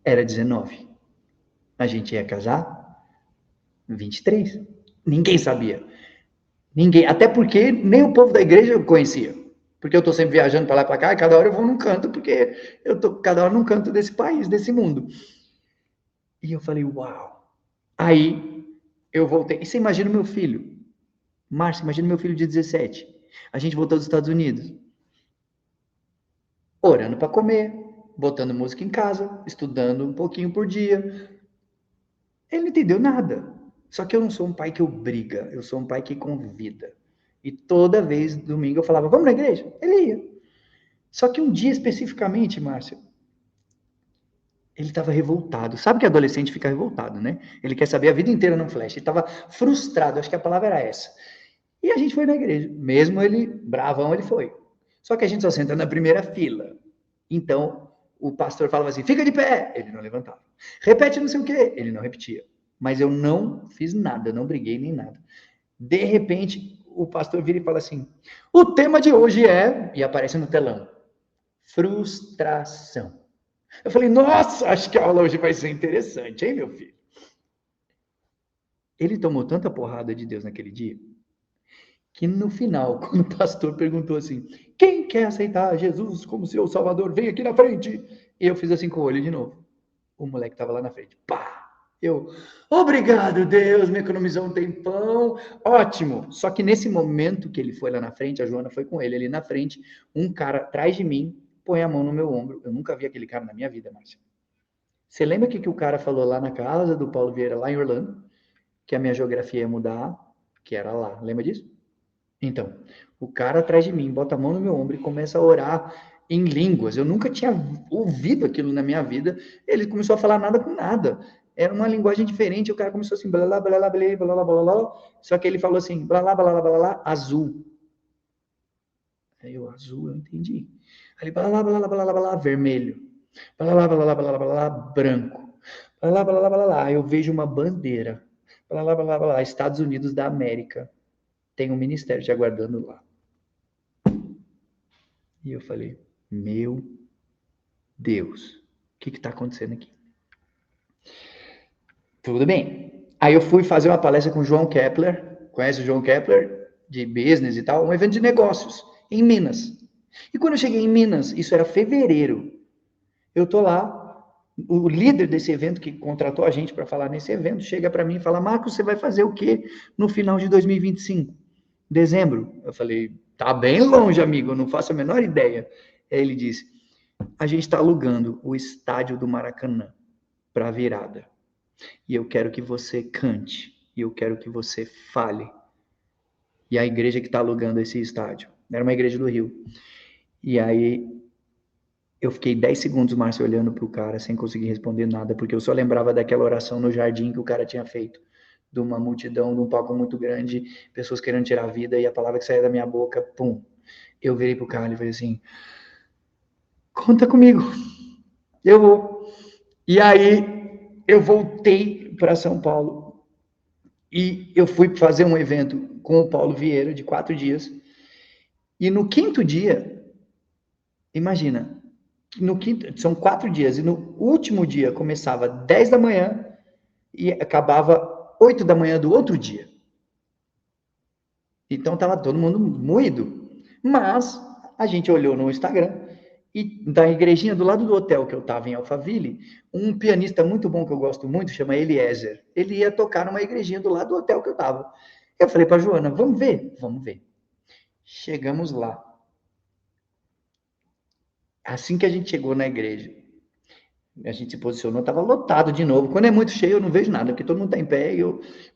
Era 19. A gente ia casar 23. Ninguém sabia. Ninguém. Até porque nem o povo da igreja eu conhecia. Porque eu estou sempre viajando para lá e para cá, e cada hora eu vou num canto, porque eu estou cada hora num canto desse país, desse mundo. E eu falei, uau. Aí eu voltei. E você imagina o meu filho? Márcio, imagina meu filho de 17. A gente voltou dos Estados Unidos. Orando para comer, botando música em casa, estudando um pouquinho por dia. Ele não entendeu nada. Só que eu não sou um pai que obriga, eu sou um pai que convida. E toda vez, domingo, eu falava, vamos na igreja? Ele ia. Só que um dia especificamente, Márcio, ele estava revoltado. Sabe que adolescente fica revoltado, né? Ele quer saber a vida inteira no flash. Ele estava frustrado, acho que a palavra era essa. E a gente foi na igreja. Mesmo ele, bravão, ele foi. Só que a gente só senta na primeira fila. Então, o pastor falava assim, fica de pé. Ele não levantava. Repete não sei o quê. Ele não repetia. Mas eu não fiz nada, não briguei nem nada. De repente, o pastor vira e fala assim, o tema de hoje é, e aparece no telão, frustração. Eu falei, nossa, acho que a aula hoje vai ser interessante, hein, meu filho? Ele tomou tanta porrada de Deus naquele dia, que no final, quando o pastor perguntou assim, quem quer aceitar Jesus como seu salvador, vem aqui na frente. E eu fiz assim com o olho de novo. O moleque estava lá na frente. Pá! Eu, obrigado, Deus, me economizou um tempão. Ótimo! Só que nesse momento que ele foi lá na frente, a Joana foi com ele ali na frente, um cara atrás de mim põe a mão no meu ombro. Eu nunca vi aquele cara na minha vida, Márcia. Você lembra o que o cara falou lá na casa do Paulo Vieira, lá em Orlando? Que a minha geografia ia mudar, que era lá. Lembra disso? Então, o cara atrás de mim bota a mão no meu ombro e começa a orar em línguas. Eu nunca tinha ouvido aquilo na minha vida. Ele começou a falar nada com nada. Era uma linguagem diferente. O cara começou assim, blá, blá, blá, blá, blá, blá, blá, blá. Só que ele falou assim, blá, blá, blá, blá, blá, azul. Aí eu, azul, eu entendi. Aí, blá, blá, blá, blá, blá, blá, vermelho. Blá, blá, blá, blá, blá, blá, blá, branco. Blá, blá, blá, blá, blá, blá. Aí eu vejo uma bandeira. Blá, blá, blá, blá, blá, Estados Unidos da América. Tem um ministério te aguardando lá. E eu falei, meu Deus, o que está acontecendo aqui? Tudo bem. Aí eu fui fazer uma palestra com o João Kepler, conhece o João Kepler? De business e tal, um evento de negócios, em Minas. E quando eu cheguei em Minas, isso era fevereiro, eu tô lá, o líder desse evento que contratou a gente para falar nesse evento, chega para mim e fala, Marcos, você vai fazer o quê no final de 2025? Dezembro. Eu falei, tá bem longe, amigo, eu não faço a menor ideia. Aí ele disse, a gente está alugando o estádio do Maracanã para a virada. E eu quero que você cante. E eu quero que você fale. E a igreja que está alugando esse estádio, era uma igreja do Rio. E aí eu fiquei 10 segundos, Márcio, olhando para o cara sem conseguir responder nada, porque eu só lembrava daquela oração no jardim que o cara tinha feito. De uma multidão, de um palco muito grande, pessoas querendo tirar a vida, e a palavra que saía da minha boca, pum. Eu virei pro cara e falei assim, conta comigo, eu vou. E aí, eu voltei para São Paulo, e eu fui fazer um evento com o Paulo Vieira, de 4 dias, e no quinto dia, imagina, no quinto, são 4 dias, e no último dia começava 10 da manhã, e acabava 8 da manhã do outro dia. Então estava todo mundo moído. Mas a gente olhou no Instagram e da igrejinha do lado do hotel que eu estava em Alphaville, um pianista muito bom que eu gosto muito, chama Eliezer. Ele ia tocar numa igrejinha do lado do hotel que eu estava. Eu falei para Joana, vamos ver? Vamos ver. Chegamos lá. Assim que a gente chegou na igreja, a gente se posicionou, estava lotado de novo. Quando é muito cheio, eu não vejo nada, porque todo mundo está em pé.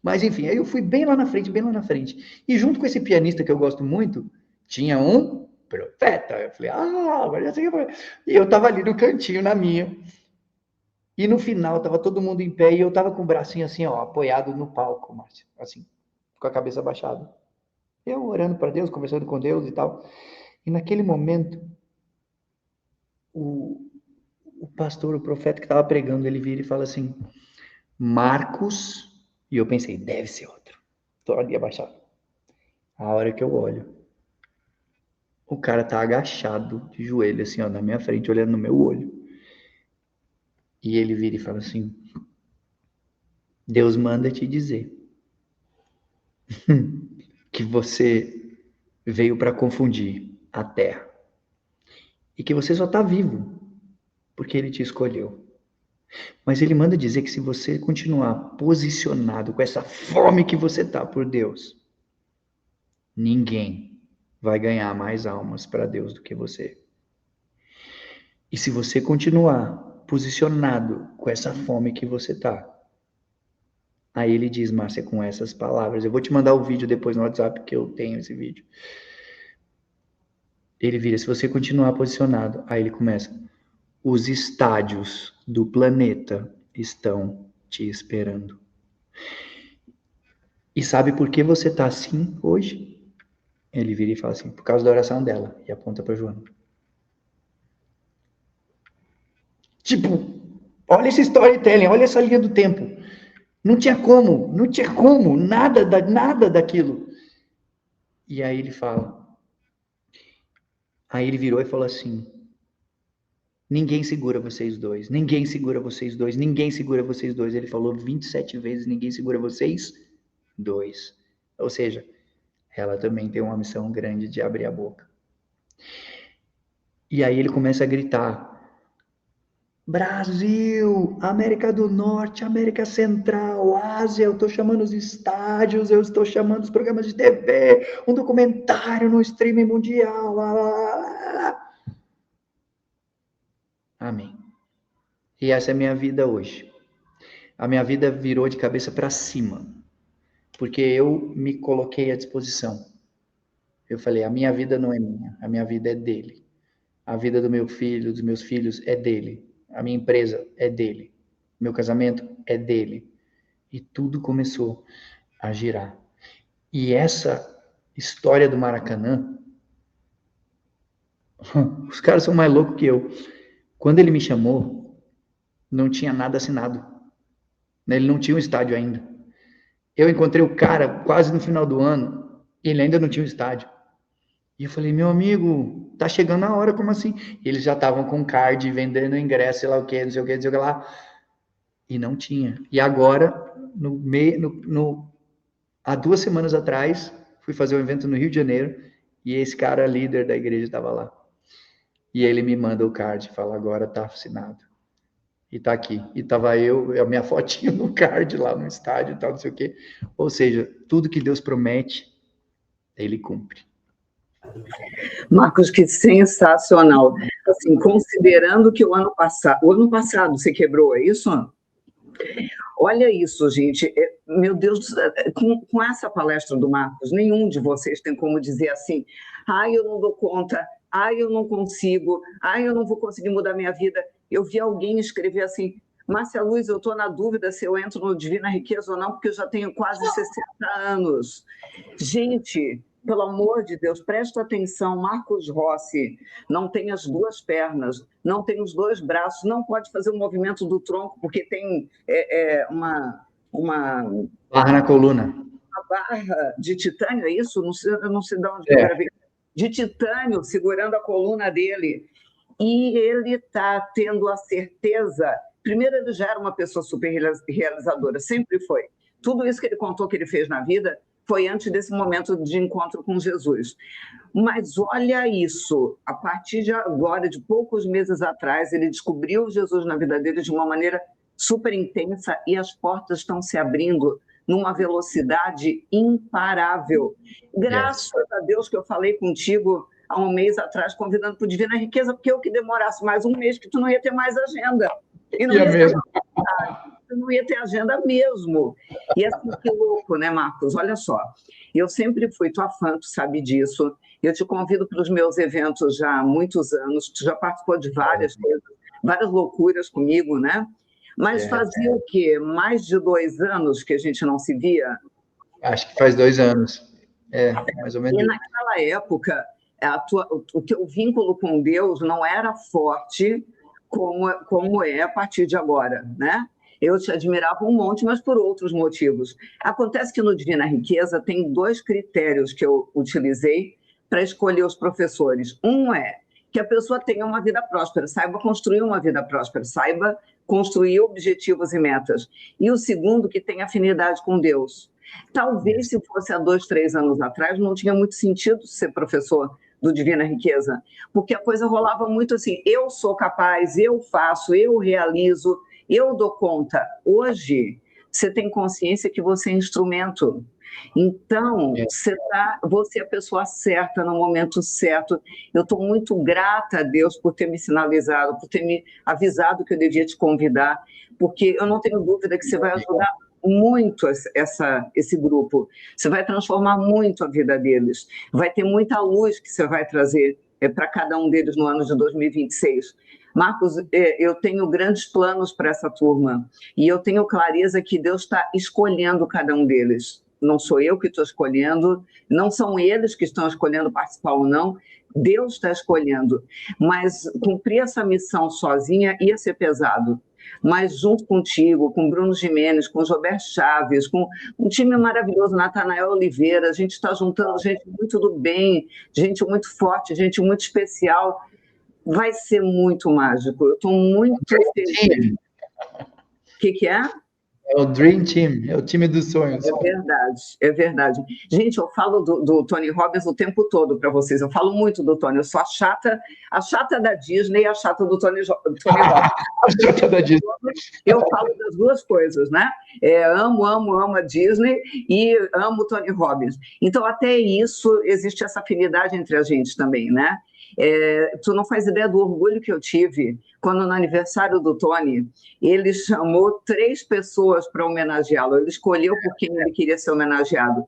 Mas, enfim, aí eu fui bem lá na frente, bem lá na frente. E junto com esse pianista que eu gosto muito, tinha um profeta. Eu falei, agora já sei que foi. E eu estava ali no cantinho, na minha. E no final, estava todo mundo em pé e eu estava com o bracinho assim, ó, apoiado no palco, Márcio. Assim, com a cabeça baixada. Eu orando para Deus, conversando com Deus e tal. E naquele momento, o pastor, o profeta que estava pregando, ele vira e fala assim, Marcos, e eu pensei, deve ser outro. Tô ali abaixado. A hora que eu olho, o cara tá agachado, de joelho, assim, ó, na minha frente, olhando no meu olho. E ele vira e fala assim, Deus manda te dizer que você veio para confundir a terra. E que você só tá vivo porque ele te escolheu. Mas ele manda dizer que se você continuar posicionado com essa fome que você tá por Deus, ninguém vai ganhar mais almas para Deus do que você. E se você continuar posicionado com essa fome que você tá, aí ele diz, Márcia, com essas palavras, eu vou te mandar o vídeo depois no WhatsApp, que eu tenho esse vídeo. Ele vira, se você continuar posicionado, aí ele começa, os estádios do planeta estão te esperando. E sabe por que você tá assim hoje? Ele vira e fala assim, por causa da oração dela, e aponta para Joana. Tipo, olha esse storytelling, olha essa linha do tempo. Não tinha como, nada daquilo. E aí ele fala, aí ele virou e falou assim, ninguém segura vocês dois, ninguém segura vocês dois, ninguém segura vocês dois. Ele falou 27 vezes, ninguém segura vocês dois. Ou seja, ela também tem uma missão grande de abrir a boca. E aí ele começa a gritar, Brasil, América do Norte, América Central, Ásia, eu estou chamando os estádios, eu estou chamando os programas de TV, um documentário no streaming mundial. Amém. E essa é a minha vida hoje. A minha vida virou de cabeça para cima, porque eu me coloquei à disposição. Eu falei, a minha vida não é minha, a minha vida é dele. A vida do meu filho, dos meus filhos é dele. A minha empresa é dele. Meu casamento é dele. E tudo começou a girar. E essa história do Maracanã, os caras são mais loucos que eu. Quando ele me chamou, não tinha nada assinado. Ele não tinha um estádio ainda. Eu encontrei o cara quase no final do ano, e ele ainda não tinha um estádio. E eu falei, meu amigo, tá chegando a hora, como assim? E eles já estavam com card, vendendo ingresso, sei lá o que, não sei o que, não sei o que lá. E não tinha. E agora, há 2 semanas atrás, fui fazer um evento no Rio de Janeiro, e esse cara, líder da igreja, estava lá. E ele me manda o card, fala, agora tá assinado. E tá aqui. E tava eu, a minha fotinha no card lá no estádio e tal, não sei o quê. Ou seja, tudo que Deus promete, ele cumpre. Marcos, que sensacional. Assim, considerando que o ano passado você quebrou, é isso? Olha isso, gente. Meu Deus, com essa palestra do Marcos, nenhum de vocês tem como dizer assim, eu não dou conta, eu não consigo, eu não vou conseguir mudar minha vida. Eu vi alguém escrever assim, Márcia Luz, eu estou na dúvida se eu entro no Divina Riqueza ou não, porque eu já tenho quase 60 anos. Gente, pelo amor de Deus, presta atenção, Marcos Rossi não tem as 2 pernas, não tem os 2 braços, não pode fazer o movimento do tronco, porque tem uma barra na coluna. Uma barra de titânio, é isso? Eu não sei de onde eu gravei. De titânio segurando a coluna dele. E ele está tendo a certeza... Primeiro, ele já era uma pessoa super realizadora, sempre foi. Tudo isso que ele contou que ele fez na vida foi antes desse momento de encontro com Jesus. Mas olha isso, a partir de agora, de poucos meses atrás, ele descobriu Jesus na vida dele de uma maneira super intensa e as portas estão se abrindo numa velocidade imparável. Graças a Deus que eu falei contigo há um mês atrás, convidando para o Divina Riqueza, porque eu que demorasse mais um mês, que tu não ia ter mais agenda. E não não ia ter agenda mesmo. E assim, que louco, né, Marcos? Olha só, eu sempre fui tua fã, tu sabe disso. Eu te convido para os meus eventos já há muitos anos, tu já participou de várias coisas, várias loucuras comigo, né? Mas fazia o quê? Mais de 2 anos que a gente não se via? Acho que faz 2 anos. Mais ou menos. E naquela época, o teu vínculo com Deus não era forte como é a partir de agora, né? Eu te admirava um monte, mas por outros motivos. Acontece que no Divina Riqueza tem 2 critérios que eu utilizei para escolher os professores. Um é que a pessoa tenha uma vida próspera, saiba construir uma vida próspera, saiba construir objetivos e metas. E o segundo, que tenha afinidade com Deus. Talvez, se fosse há 2, 3 anos atrás, não tinha muito sentido ser professor do Divina Riqueza, porque a coisa rolava muito assim, eu sou capaz, eu faço, eu realizo, eu dou conta. Hoje, você tem consciência que você é instrumento. Então, você é a pessoa certa no momento certo. Eu estou muito grata a Deus por ter me sinalizado, por ter me avisado que eu devia te convidar, porque eu não tenho dúvida que você vai ajudar muito esse grupo. Você vai transformar muito a vida deles. Vai ter muita luz que você vai trazer para cada um deles no ano de 2026. Marcos, eu tenho grandes planos para essa turma e eu tenho clareza que Deus está escolhendo cada um deles. Não sou eu que estou escolhendo, não são eles que estão escolhendo participar ou não, Deus está escolhendo. Mas cumprir essa missão sozinha ia ser pesado. Mas junto contigo, com Bruno Gimenez, com Jober Chaves, com um time maravilhoso, Natanael Oliveira, a gente está juntando gente muito do bem, gente muito forte, gente muito especial. Vai ser muito mágico. Eu estou muito feliz. O que é? É o Dream Team, é o time dos sonhos. É verdade, é verdade. Gente, eu falo do Tony Robbins o tempo todo para vocês. Eu falo muito do Tony. Eu sou a chata da Disney e a chata do Tony Robbins. A chata da Disney. Eu falo das duas coisas, né? Amo a Disney e amo o Tony Robbins. Então, até isso, existe essa afinidade entre a gente também, né? Tu não faz ideia do orgulho que eu tive quando, no aniversário do Tony, ele chamou 3 pessoas para homenageá-lo. Ele escolheu por quem ele queria ser homenageado.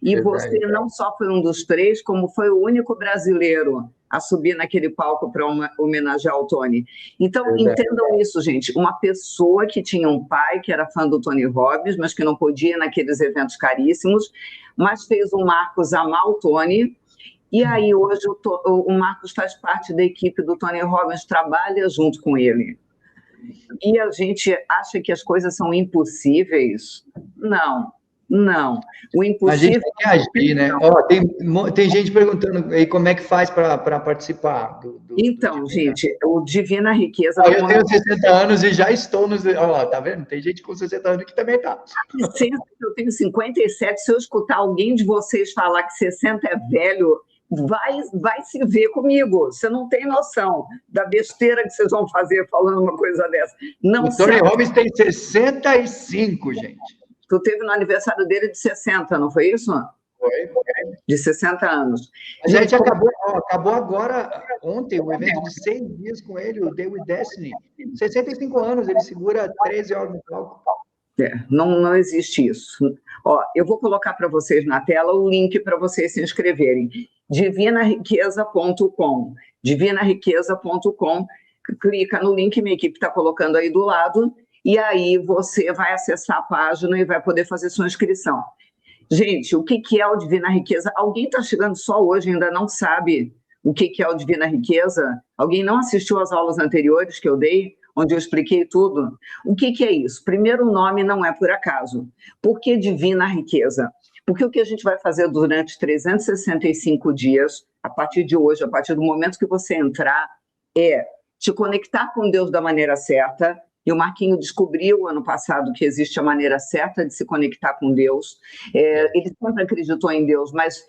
E você não só foi um dos 3, como foi o único brasileiro a subir naquele palco para homenagear o Tony. Então, entendam isso, gente. Uma pessoa que tinha um pai que era fã do Tony Robbins, mas que não podia ir naqueles eventos caríssimos, mas fez o Marcos amar o Tony. E aí, hoje, o Marcos faz parte da equipe do Tony Robbins, trabalha junto com ele. E a gente acha que as coisas são impossíveis? Não. O impossível... A gente tem que agir, né? Tem gente perguntando aí como é que faz para participar. Então, gente, o Divina Riqueza... Eu tenho 60 anos e já estou nos... tá vendo? Tem gente com 60 anos que também está. Licença, eu tenho 57. Se eu escutar alguém de vocês falar que 60 é velho... Vai se ver comigo. Você não tem noção da besteira que vocês vão fazer falando uma coisa dessa. Não. O Tony Robbins tem 65, gente. Tu teve no aniversário dele de 60, não foi isso? Foi. De 60 anos. A gente acabou agora, ontem, um evento de 6 dias com ele, o Day with Destiny. 65 anos, ele segura 13 horas no palco. Não existe isso. Eu vou colocar para vocês na tela o link para vocês se inscreverem. Divinariqueza.com. Divinariqueza.com. Clica no link, minha equipe está colocando aí do lado, e aí você vai acessar a página e vai poder fazer sua inscrição. Gente, o que é o Divina Riqueza? Alguém está chegando só hoje e ainda não sabe o que é o Divina Riqueza? Alguém não assistiu às aulas anteriores que eu dei, onde eu expliquei tudo? O que é isso? Primeiro, o nome não é por acaso. Por que Divina Riqueza? Porque o que a gente vai fazer durante 365 dias, a partir de hoje, a partir do momento que você entrar, é te conectar com Deus da maneira certa e o Marquinho descobriu ano passado que existe a maneira certa de se conectar com Deus. Ele sempre acreditou em Deus, mas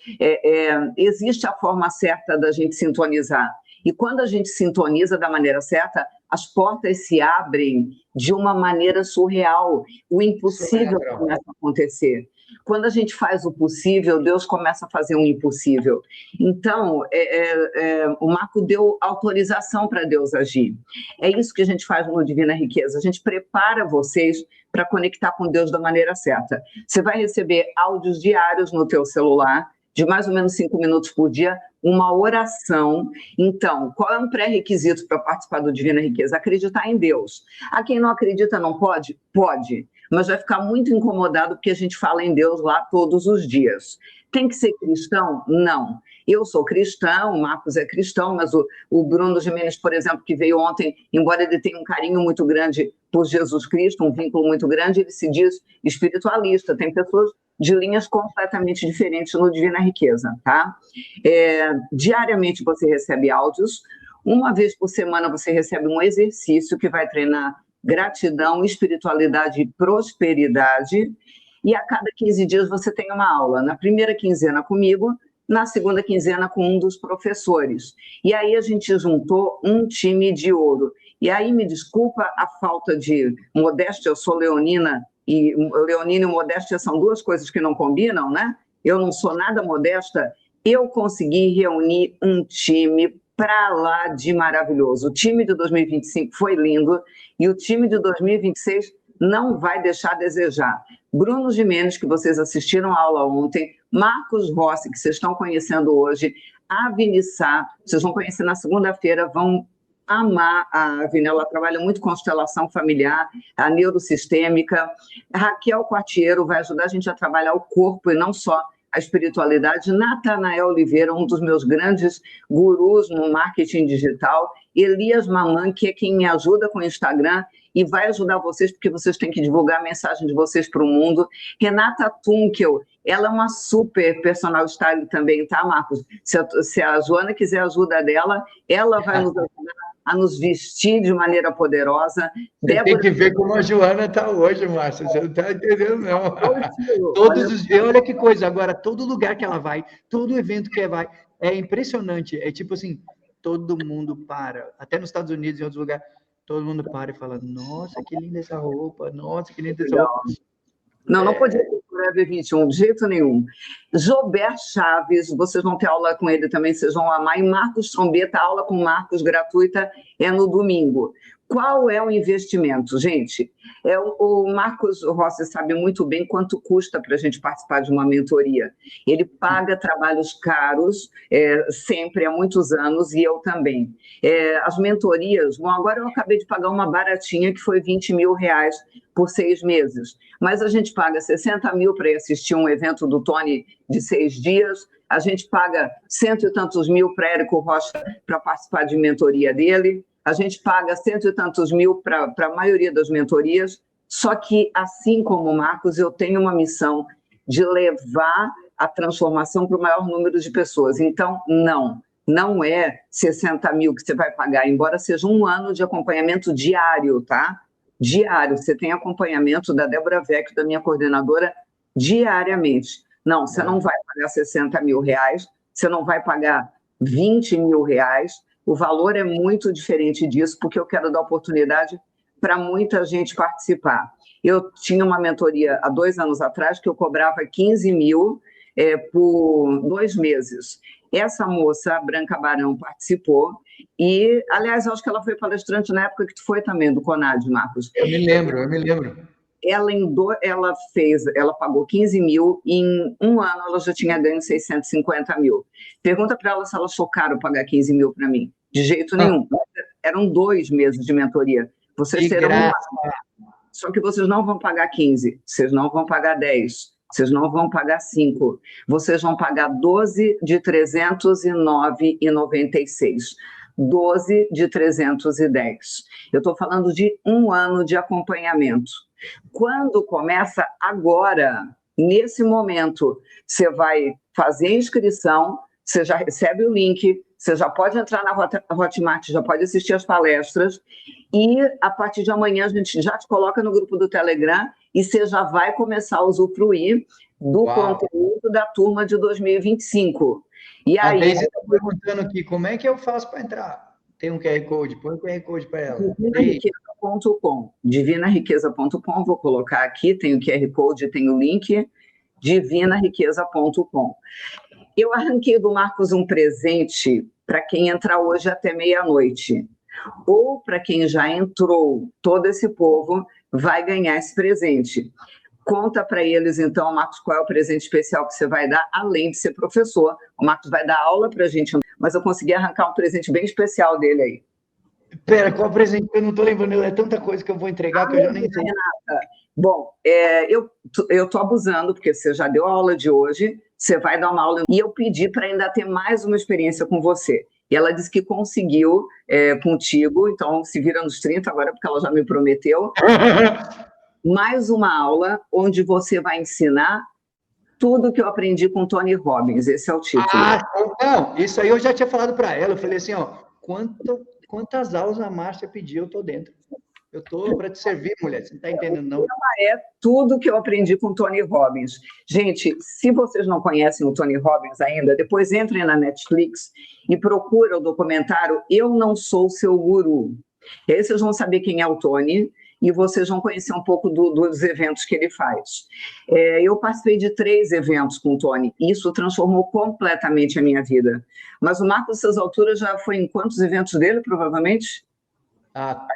existe a forma certa da gente sintonizar. E quando a gente sintoniza da maneira certa, as portas se abrem de uma maneira surreal. O impossível começa a acontecer. Quando a gente faz o possível, Deus começa a fazer o impossível. Então, o Marco deu autorização para Deus agir. É isso que a gente faz no Divina Riqueza. A gente prepara vocês para conectar com Deus da maneira certa. Você vai receber áudios diários no teu celular, de mais ou menos 5 minutos por dia, uma oração. Então, qual é um pré-requisito para participar do Divina Riqueza? Acreditar em Deus. A quem não acredita não pode? Pode, mas vai ficar muito incomodado porque a gente fala em Deus lá todos os dias. Tem que ser cristão? Não. Eu sou cristão, o Marcos é cristão, mas o Bruno Gimenez, por exemplo, que veio ontem, embora ele tenha um carinho muito grande por Jesus Cristo, um vínculo muito grande, ele se diz espiritualista. Tem pessoas de linhas completamente diferentes no Divina Riqueza, tá? Diariamente você recebe áudios, uma vez por semana você recebe um exercício que vai treinar gratidão, espiritualidade e prosperidade, e a cada 15 dias você tem uma aula. Na primeira quinzena comigo, na segunda quinzena com um dos professores. E aí a gente juntou um time de ouro. E aí, me desculpa a falta de modéstia, eu sou leonina, e leonina e modéstia são duas coisas que não combinam, né? Eu não sou nada modesta. Eu consegui reunir um time para lá de maravilhoso. O time de 2025 foi lindo e o time de 2026 não vai deixar a desejar. Bruno Gimenez, que vocês assistiram a aula ontem, Marcos Rossi, que vocês estão conhecendo hoje, a Vinissá, vocês vão conhecer na segunda-feira, vão amar a Vini, ela trabalha muito com constelação familiar, a neurosistêmica. A Raquel Quartiero vai ajudar a gente a trabalhar o corpo e não só a espiritualidade. Natanael Oliveira, um dos meus grandes gurus no marketing digital. Elias Maman, que é quem me ajuda com o Instagram e vai ajudar vocês, porque vocês têm que divulgar a mensagem de vocês para o mundo. Renata Tunkel, ela é uma super personal style também, tá, Marcos? Se a Joana quiser a ajuda dela, ela vai nos ajudar a nos vestir de maneira poderosa. Você tem que ver como a Joana está hoje, Márcia. Você não está entendendo, não. Olha que coisa, agora, todo lugar que ela vai, todo evento que ela vai, é impressionante. É tipo assim, todo mundo para. Até nos Estados Unidos e em outros lugares, todo mundo para e fala, nossa, que linda essa roupa, nossa, que linda essa roupa. Não podia ter Forever 21, de jeito nenhum. Jober Chaves, vocês vão ter aula com ele também, vocês vão amar. E Marcos Trombeta, aula com Marcos gratuita, é no domingo. Qual é o investimento, gente? O Marcos Rossi sabe muito bem quanto custa para a gente participar de uma mentoria. Ele paga trabalhos caros, sempre, há muitos anos, e eu também. As mentorias, agora eu acabei de pagar uma baratinha, que foi R$20 mil por 6 meses. Mas a gente paga 60 mil para ir assistir um evento do Tony de 6 dias, a gente paga 100 e tantos mil para Érico Rocha para participar de mentoria dele, a gente paga 100 e tantos mil para a maioria das mentorias, só que, assim como o Marcos, eu tenho uma missão de levar a transformação para o maior número de pessoas. Então, não é 60 mil que você vai pagar, embora seja um ano de acompanhamento diário, tá? Diário, você tem acompanhamento da Débora Vecchio, da minha coordenadora, diariamente. Não, você não vai pagar 60 mil reais, você não vai pagar 20 mil reais, o valor é muito diferente disso, porque eu quero dar oportunidade para muita gente participar. Eu tinha uma mentoria há 2 anos atrás que eu cobrava 15 mil por 2 meses. Essa moça, a Branca Barão, participou e, aliás, acho que ela foi palestrante na época que tu foi também, do CONAD, Marcos. Eu me lembro. Ela pagou 15 mil e em um ano ela já tinha ganho 650 mil. Pergunta para ela se ela achou caro pagar 15 mil para mim. De jeito nenhum. Eram 2 meses de mentoria. Vocês terão só que vocês não vão pagar 15, vocês não vão pagar 10, vocês não vão pagar 5, vocês vão pagar 12 de 309,96. 12 de 310. Eu estou falando de um ano de acompanhamento. Quando começa agora, nesse momento, você vai fazer a inscrição, você já recebe o link, Você já pode entrar na Hotmart, já pode assistir as palestras, e a partir de amanhã a gente já te coloca no grupo do Telegram e você já vai começar a usufruir do conteúdo da turma de 2025. E aí, a Deise está perguntando aqui, como é que eu faço para entrar? Tem um QR Code, põe o QR Code para ela. Divinariqueza.com, divinariqueza.com, vou colocar aqui, tem o QR Code, tem o link, divinariqueza.com. Eu arranquei do Marcos um presente para quem entrar hoje até meia-noite. Ou para quem já entrou, todo esse povo vai ganhar esse presente. Conta para eles, então, Marcos, qual é o presente especial que você vai dar, além de ser professor. O Marcos vai dar aula para a gente, mas eu consegui arrancar um presente bem especial dele aí. Pera, qual presente? Eu não estou lembrando, é tanta coisa que eu vou entregar que eu já nem sei. Renata, bom, eu estou abusando, porque você já deu a aula de hoje, você vai dar uma aula, e eu pedi para ainda ter mais uma experiência com você. E ela disse que conseguiu contigo, então se vira nos 30 agora, porque ela já me prometeu. Mais uma aula onde você vai ensinar tudo que eu aprendi com Tony Robbins. Esse é o título. Não, isso aí eu já tinha falado para ela. Eu falei assim, ó, quantas aulas a Márcia pediu, eu tô dentro. Eu tô para te servir, mulher. Você não tá entendendo, não? É tudo que eu aprendi com Tony Robbins. Gente, se vocês não conhecem o Tony Robbins ainda, depois entrem na Netflix e procurem o documentário Eu Não Sou Seu Guru. E aí vocês vão saber quem é o Tony e vocês vão conhecer um pouco dos eventos que ele faz. Eu participei de 3 eventos com o Tony, e isso transformou completamente a minha vida. Mas o Marcos, nessas alturas, já foi em quantos eventos dele, provavelmente?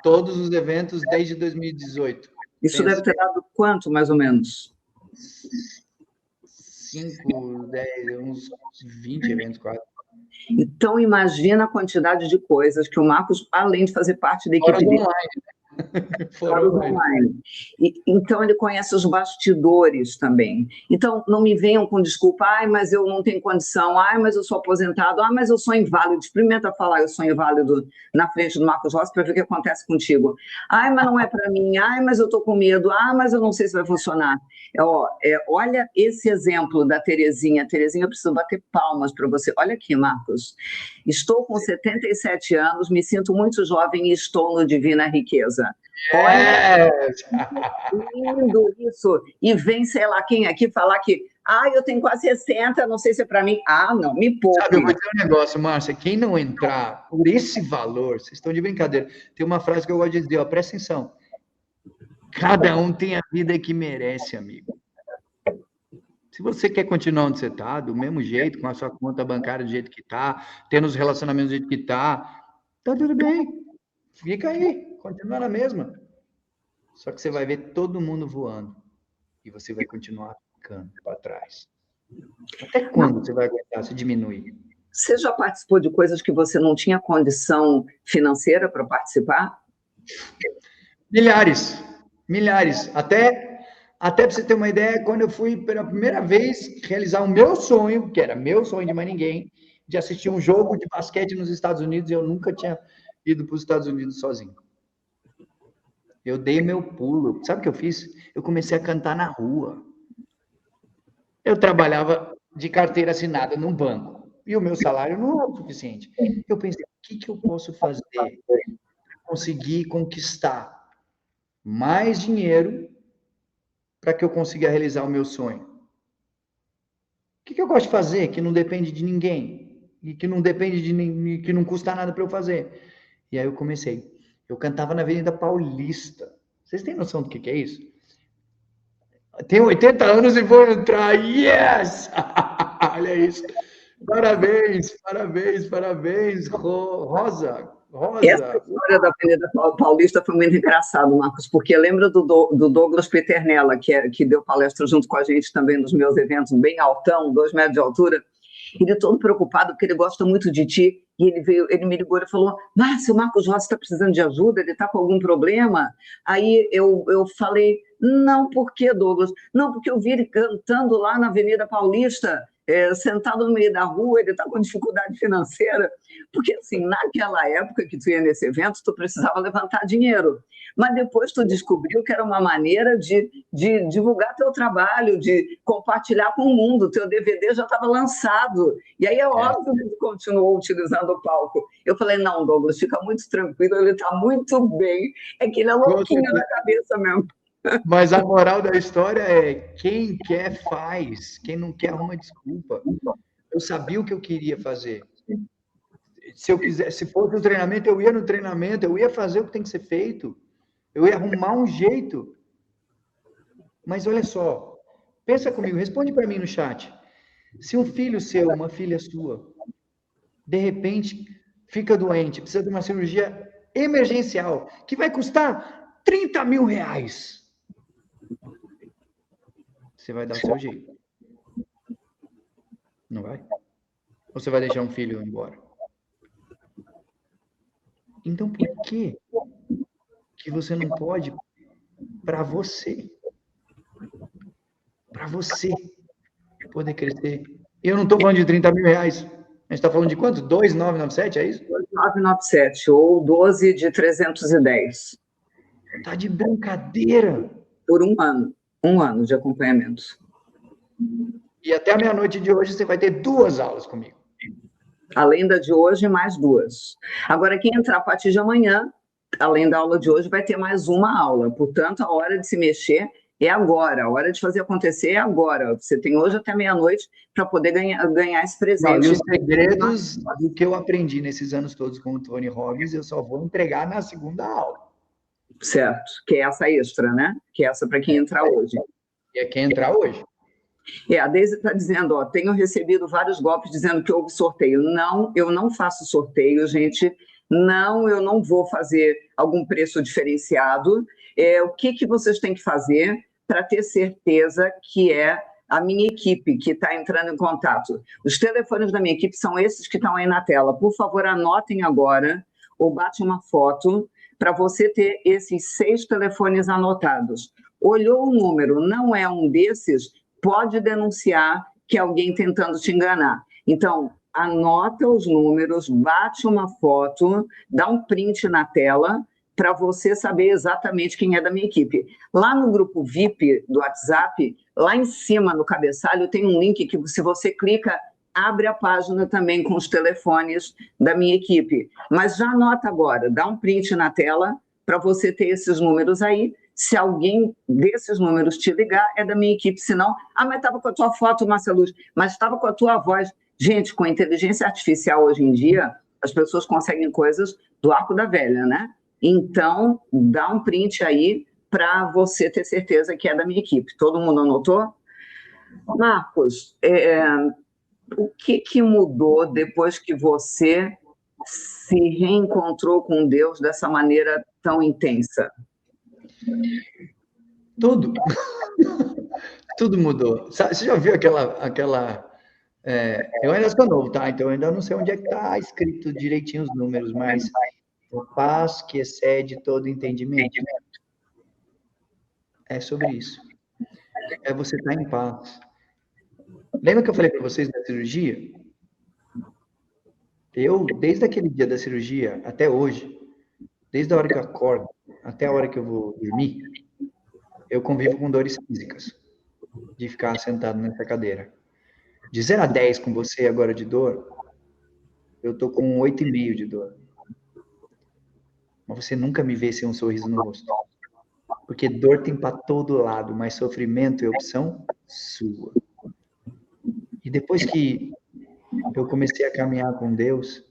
Todos os eventos desde 2018. Isso deve ter dado quanto, mais ou menos? 5, 10, uns 20 eventos, quase. Então, imagina a quantidade de coisas que o Marcos, além de fazer parte da equipe dele... Fora online. Então, ele conhece os bastidores também. Então, não me venham com desculpa, mas eu não tenho condição, mas eu sou aposentado, mas eu sou inválido. Experimenta falar eu sou inválido na frente do Marcos Rossi para ver o que acontece contigo. Mas não é para mim, mas eu estou com medo, mas eu não sei se vai funcionar. Olha esse exemplo da Terezinha. Terezinha, eu preciso bater palmas para você. Olha aqui, Marcos. Estou com 77 anos, me sinto muito jovem e estou no Divina Riqueza. Olha, lindo isso. E vem, sei lá quem aqui falar que eu tenho quase 60, não sei se é para mim. Não, me poupe. Sabe, eu vou dizer um negócio, Márcia, quem não entrar por esse valor, vocês estão de brincadeira. Tem uma frase que eu gosto de dizer, presta atenção. Cada um tem a vida que merece, amigo. Se você quer continuar onde você está, do mesmo jeito, com a sua conta bancária do jeito que está, tendo os relacionamentos do jeito que está tudo bem. Fica aí, continua na mesma. Só que você vai ver todo mundo voando. E você vai continuar ficando para trás. Até quando você vai aguentar se diminuir? Você já participou de coisas que você não tinha condição financeira para participar? Milhares. Até para você ter uma ideia, quando eu fui pela primeira vez realizar o meu sonho, que era meu sonho de mais ninguém, de assistir um jogo de basquete nos Estados Unidos, eu nunca tinha ido para os Estados Unidos sozinho. Eu dei meu pulo. Sabe o que eu fiz? Eu comecei a cantar na rua. Eu trabalhava de carteira assinada num banco e o meu salário não era o suficiente. Eu pensei, o que eu posso fazer para conseguir conquistar mais dinheiro para que eu consiga realizar o meu sonho? O que eu gosto de fazer que não depende de ninguém e que não depende que não custa nada para eu fazer? E aí eu comecei. Eu cantava na Avenida Paulista. Vocês têm noção do que é isso? Tenho 80 anos e vou entrar. Yes! Olha isso. Parabéns. Rosa. Essa história da Avenida Paulista foi muito engraçado, Marcos, porque lembra do Douglas Peternella, que deu palestra junto com a gente também nos meus eventos, bem altão, 2 metros de altura. Ele todo preocupado, porque ele gosta muito de ti, e ele me ligou e falou, Márcia, o Marcos Rossi está precisando de ajuda, ele está com algum problema? Aí eu falei, não, por quê, Douglas? Não, porque eu vi ele cantando lá na Avenida Paulista. sentado no meio da rua, ele está com dificuldade financeira, porque assim, naquela época que tu ia nesse evento, tu precisava levantar dinheiro, mas depois tu descobriu que era uma maneira de divulgar teu trabalho, de compartilhar com o mundo, teu DVD já estava lançado, e aí é óbvio que tu continuou utilizando o palco. Eu falei, não, Douglas, fica muito tranquilo, ele está muito bem, é que ele é louquinho na cabeça mesmo. Mas a moral da história é: quem quer, faz. Quem não quer, arruma desculpa. Eu sabia o que eu queria fazer. Se eu quisesse, se fosse no treinamento, eu ia no treinamento, eu ia fazer o que tem que ser feito. Eu ia arrumar um jeito. Mas olha só, pensa comigo, responde para mim no chat. Se um filho seu, uma filha sua, de repente fica doente, precisa de uma cirurgia emergencial, que vai custar 30 mil reais, você vai dar o seu jeito. Não vai? Ou você vai deixar um filho embora? Então por que você não pode para você? Para você poder crescer. Eu não estou falando de 30 mil reais. A gente está falando de quanto? 2.997, é isso? 2.997 ou 12 de 310. Tá de brincadeira. Por um ano de acompanhamento. E até a meia-noite de hoje você vai ter 2 aulas comigo. Além da de hoje, mais 2. Agora, quem entrar a partir de amanhã, além da aula de hoje, vai ter mais uma aula. Portanto, a hora de se mexer é agora, a hora de fazer acontecer é agora. Você tem hoje até meia-noite para poder ganhar esse presente. E os segredos do que eu aprendi nesses anos todos com o Tony Robbins, eu só vou entregar na segunda aula. Certo, que é essa extra, né? Que é essa para quem entrar hoje. E é quem entrar hoje. A Deise está dizendo, ó, tenho recebido vários golpes dizendo que houve sorteio. Não, eu não faço sorteio, gente. Não, eu não vou fazer algum preço diferenciado. O que vocês têm que fazer para ter certeza que é a minha equipe que está entrando em contato? Os telefones da minha equipe são esses que estão aí na tela. Por favor, anotem agora ou bate uma foto para você ter esses 6 telefones anotados. Olhou o número, não é um desses, pode denunciar que é alguém tentando te enganar. Então, anota os números, bate uma foto, dá um print na tela para você saber exatamente quem é da minha equipe. Lá no grupo VIP do WhatsApp, lá em cima no cabeçalho, tem um link que, se você clica, abre a página também com os telefones da minha equipe. Mas já anota agora, dá um print na tela para você ter esses números aí. Se alguém desses números te ligar, é da minha equipe. Se não, mas estava com a tua foto, Márcia Luz, mas estava com a tua voz. Gente, com a inteligência artificial hoje em dia, as pessoas conseguem coisas do arco da velha, né? Então, dá um print aí para você ter certeza que é da minha equipe. Todo mundo anotou? Marcos, o que mudou depois que você se reencontrou com Deus dessa maneira tão intensa? Tudo. Tudo mudou. Você já viu aquela eu ainda sou novo, tá? Então eu ainda não sei onde é que está escrito direitinho os números, mas a paz que excede todo entendimento. É sobre isso. É você estar em paz. Lembra que eu falei para vocês da cirurgia? Eu, desde aquele dia da cirurgia até hoje, desde a hora que eu acordo até a hora que eu vou dormir, eu convivo com dores físicas, de ficar sentado nessa cadeira. De 0 a 10 com você agora de dor, eu tô com 8,5 de dor. Mas você nunca me vê sem um sorriso no rosto. Porque dor tem para todo lado, mas sofrimento é opção sua. E depois que eu comecei a caminhar com Deus,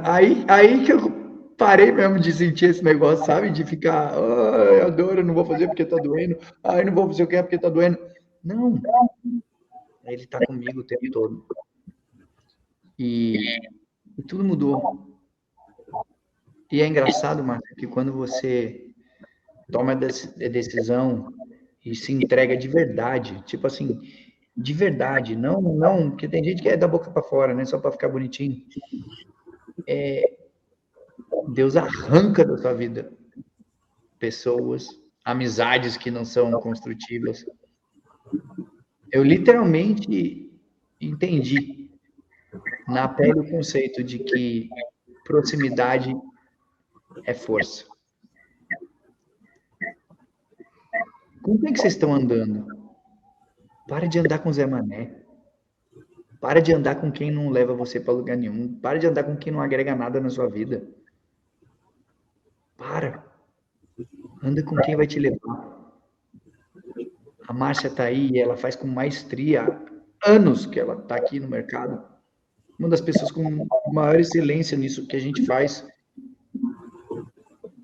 aí que eu parei mesmo de sentir esse negócio, sabe? De ficar, a dor, eu não vou fazer porque tá doendo, eu não vou fazer o que é porque tá doendo. Não. Ele tá comigo o tempo todo. E tudo mudou. E é engraçado, Márcio, que quando você toma a decisão e se entrega de verdade, tipo assim, de verdade, não, porque tem gente que é da boca para fora, né, só para ficar bonitinho. Deus arranca da sua vida pessoas, amizades que não são construtivas, Eu literalmente entendi na pele o conceito de que proximidade é força. Com quem que vocês estão andando? Para de andar com Zé Mané. Para de andar com quem não leva você para lugar nenhum. Para de andar com quem não agrega nada na sua vida. Para. Anda com quem vai te levar. A Márcia está aí e ela faz com maestria há anos que ela está aqui no mercado. Uma das pessoas com maior excelência nisso que a gente faz.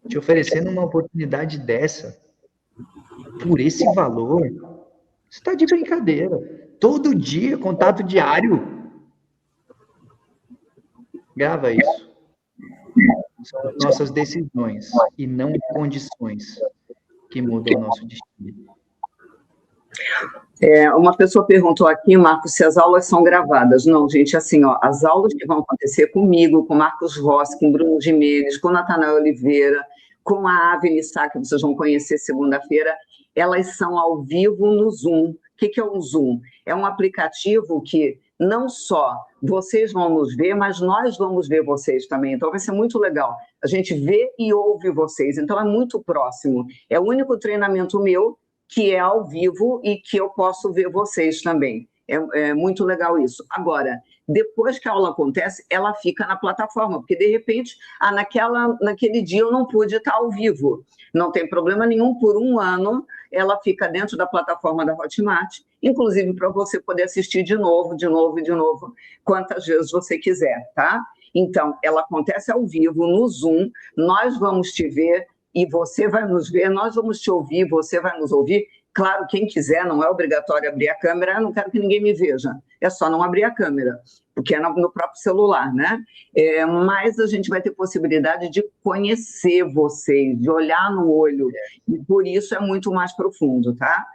Te oferecendo uma oportunidade dessa, por esse valor, você está de brincadeira. Todo dia, contato diário. Grava isso. São nossas decisões e não condições que mudam o nosso destino. Uma pessoa perguntou aqui, Marcos, se as aulas são gravadas. Não, gente, assim, ó, as aulas que vão acontecer comigo, com Marcos Rossi, com Bruno Gimenez, com Natanael Oliveira, com a Avni Sá, que vocês vão conhecer segunda-feira, elas são ao vivo no Zoom. O que é o Zoom? É um aplicativo que não só vocês vão nos ver, mas nós vamos ver vocês também. Então vai ser muito legal. A gente vê e ouve vocês. Então é muito próximo. É o único treinamento meu que é ao vivo e que eu posso ver vocês também. É muito legal isso. Agora, depois que a aula acontece, ela fica na plataforma, porque, de repente, naquele dia eu não pude estar ao vivo. Não tem problema nenhum, por um ano, ela fica dentro da plataforma da Hotmart, inclusive para você poder assistir de novo, quantas vezes você quiser, tá? Então, ela acontece ao vivo, no Zoom, nós vamos te ver, e você vai nos ver, nós vamos te ouvir, você vai nos ouvir. Claro, quem quiser, não é obrigatório abrir a câmera, eu não quero que ninguém me veja, é só não abrir a câmera, porque é no próprio celular, né? Mas a gente vai ter possibilidade de conhecer vocês, de olhar no olho, e por isso é muito mais profundo, tá?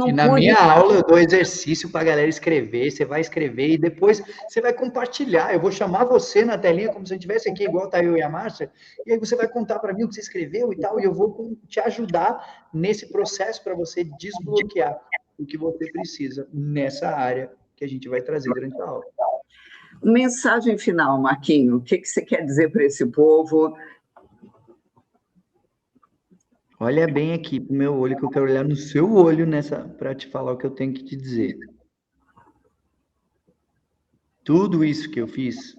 E na minha aula eu dou exercício para a galera escrever, você vai escrever e depois você vai compartilhar. Eu vou chamar você na telinha como se eu estivesse aqui, igual tá eu e a Márcia, e aí você vai contar para mim o que você escreveu e tal, e eu vou te ajudar nesse processo para você desbloquear o que você precisa nessa área que a gente vai trazer durante a aula. Mensagem final, Marquinho, o que você quer dizer para esse povo? Olha bem aqui pro meu olho, que eu quero olhar no seu olho para te falar o que eu tenho que te dizer. Tudo isso que eu fiz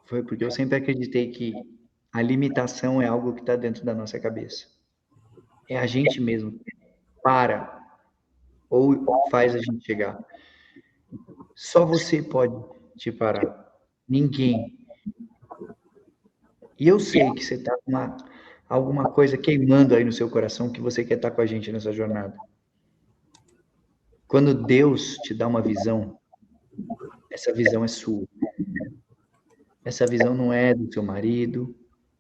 foi porque eu sempre acreditei que a limitação é algo que está dentro da nossa cabeça. É a gente mesmo que para ou faz a gente chegar. Só você pode te parar. Ninguém. E eu sei que você está com alguma coisa queimando aí no seu coração que você quer estar com a gente nessa jornada. Quando Deus te dá uma visão, essa visão é sua. Essa visão não é do seu marido,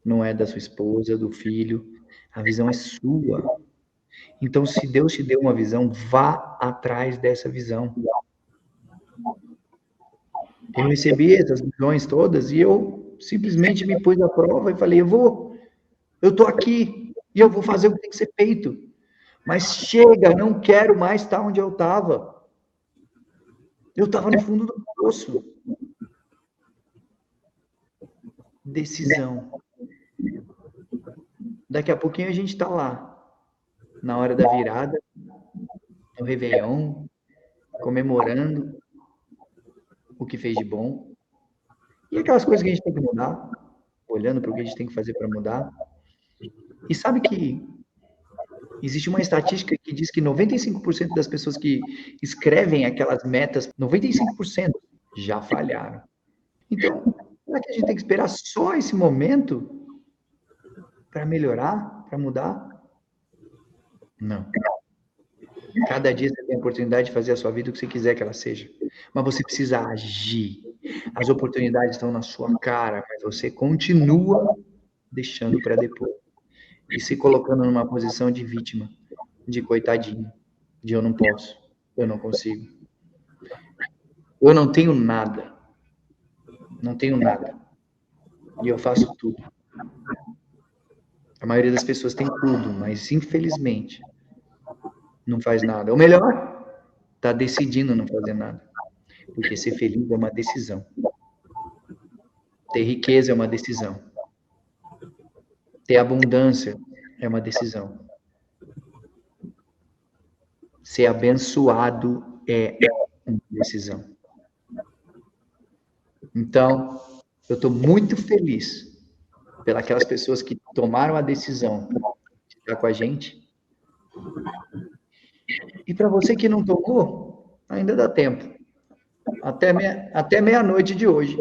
não é da sua esposa, do filho. A visão é sua. Então, se Deus te deu uma visão, vá atrás dessa visão. Eu recebi essas visões todas e eu simplesmente me pus à prova e falei, eu tô aqui e eu vou fazer o que tem que ser feito. Mas chega, não quero mais estar onde eu estava. Eu estava no fundo do poço. Decisão. Daqui a pouquinho a gente está lá, na hora da virada, no Réveillon, comemorando o que fez de bom. E aquelas coisas que a gente tem que mudar, olhando para o que a gente tem que fazer para mudar. E sabe que existe uma estatística que diz que 95% das pessoas que escrevem aquelas metas, 95% já falharam. Então, será que a gente tem que esperar só esse momento para melhorar, para mudar? Não. Cada dia você tem a oportunidade de fazer a sua vida o que você quiser que ela seja. Mas você precisa agir. As oportunidades estão na sua cara, mas você continua deixando para depois. E se colocando numa posição de vítima, de coitadinho, de eu não posso, eu não consigo. Eu não tenho nada. Não tenho nada. E eu faço tudo. A maioria das pessoas tem tudo, mas infelizmente não faz nada. Ou melhor, está decidindo não fazer nada. Porque ser feliz é uma decisão. Ter riqueza é uma decisão. Ter abundância é uma decisão. Ser abençoado é uma decisão. Então, eu estou muito feliz pelas pessoas que tomaram a decisão de estar com a gente. E para você que não tomou, ainda dá tempo. Até meia-noite de hoje,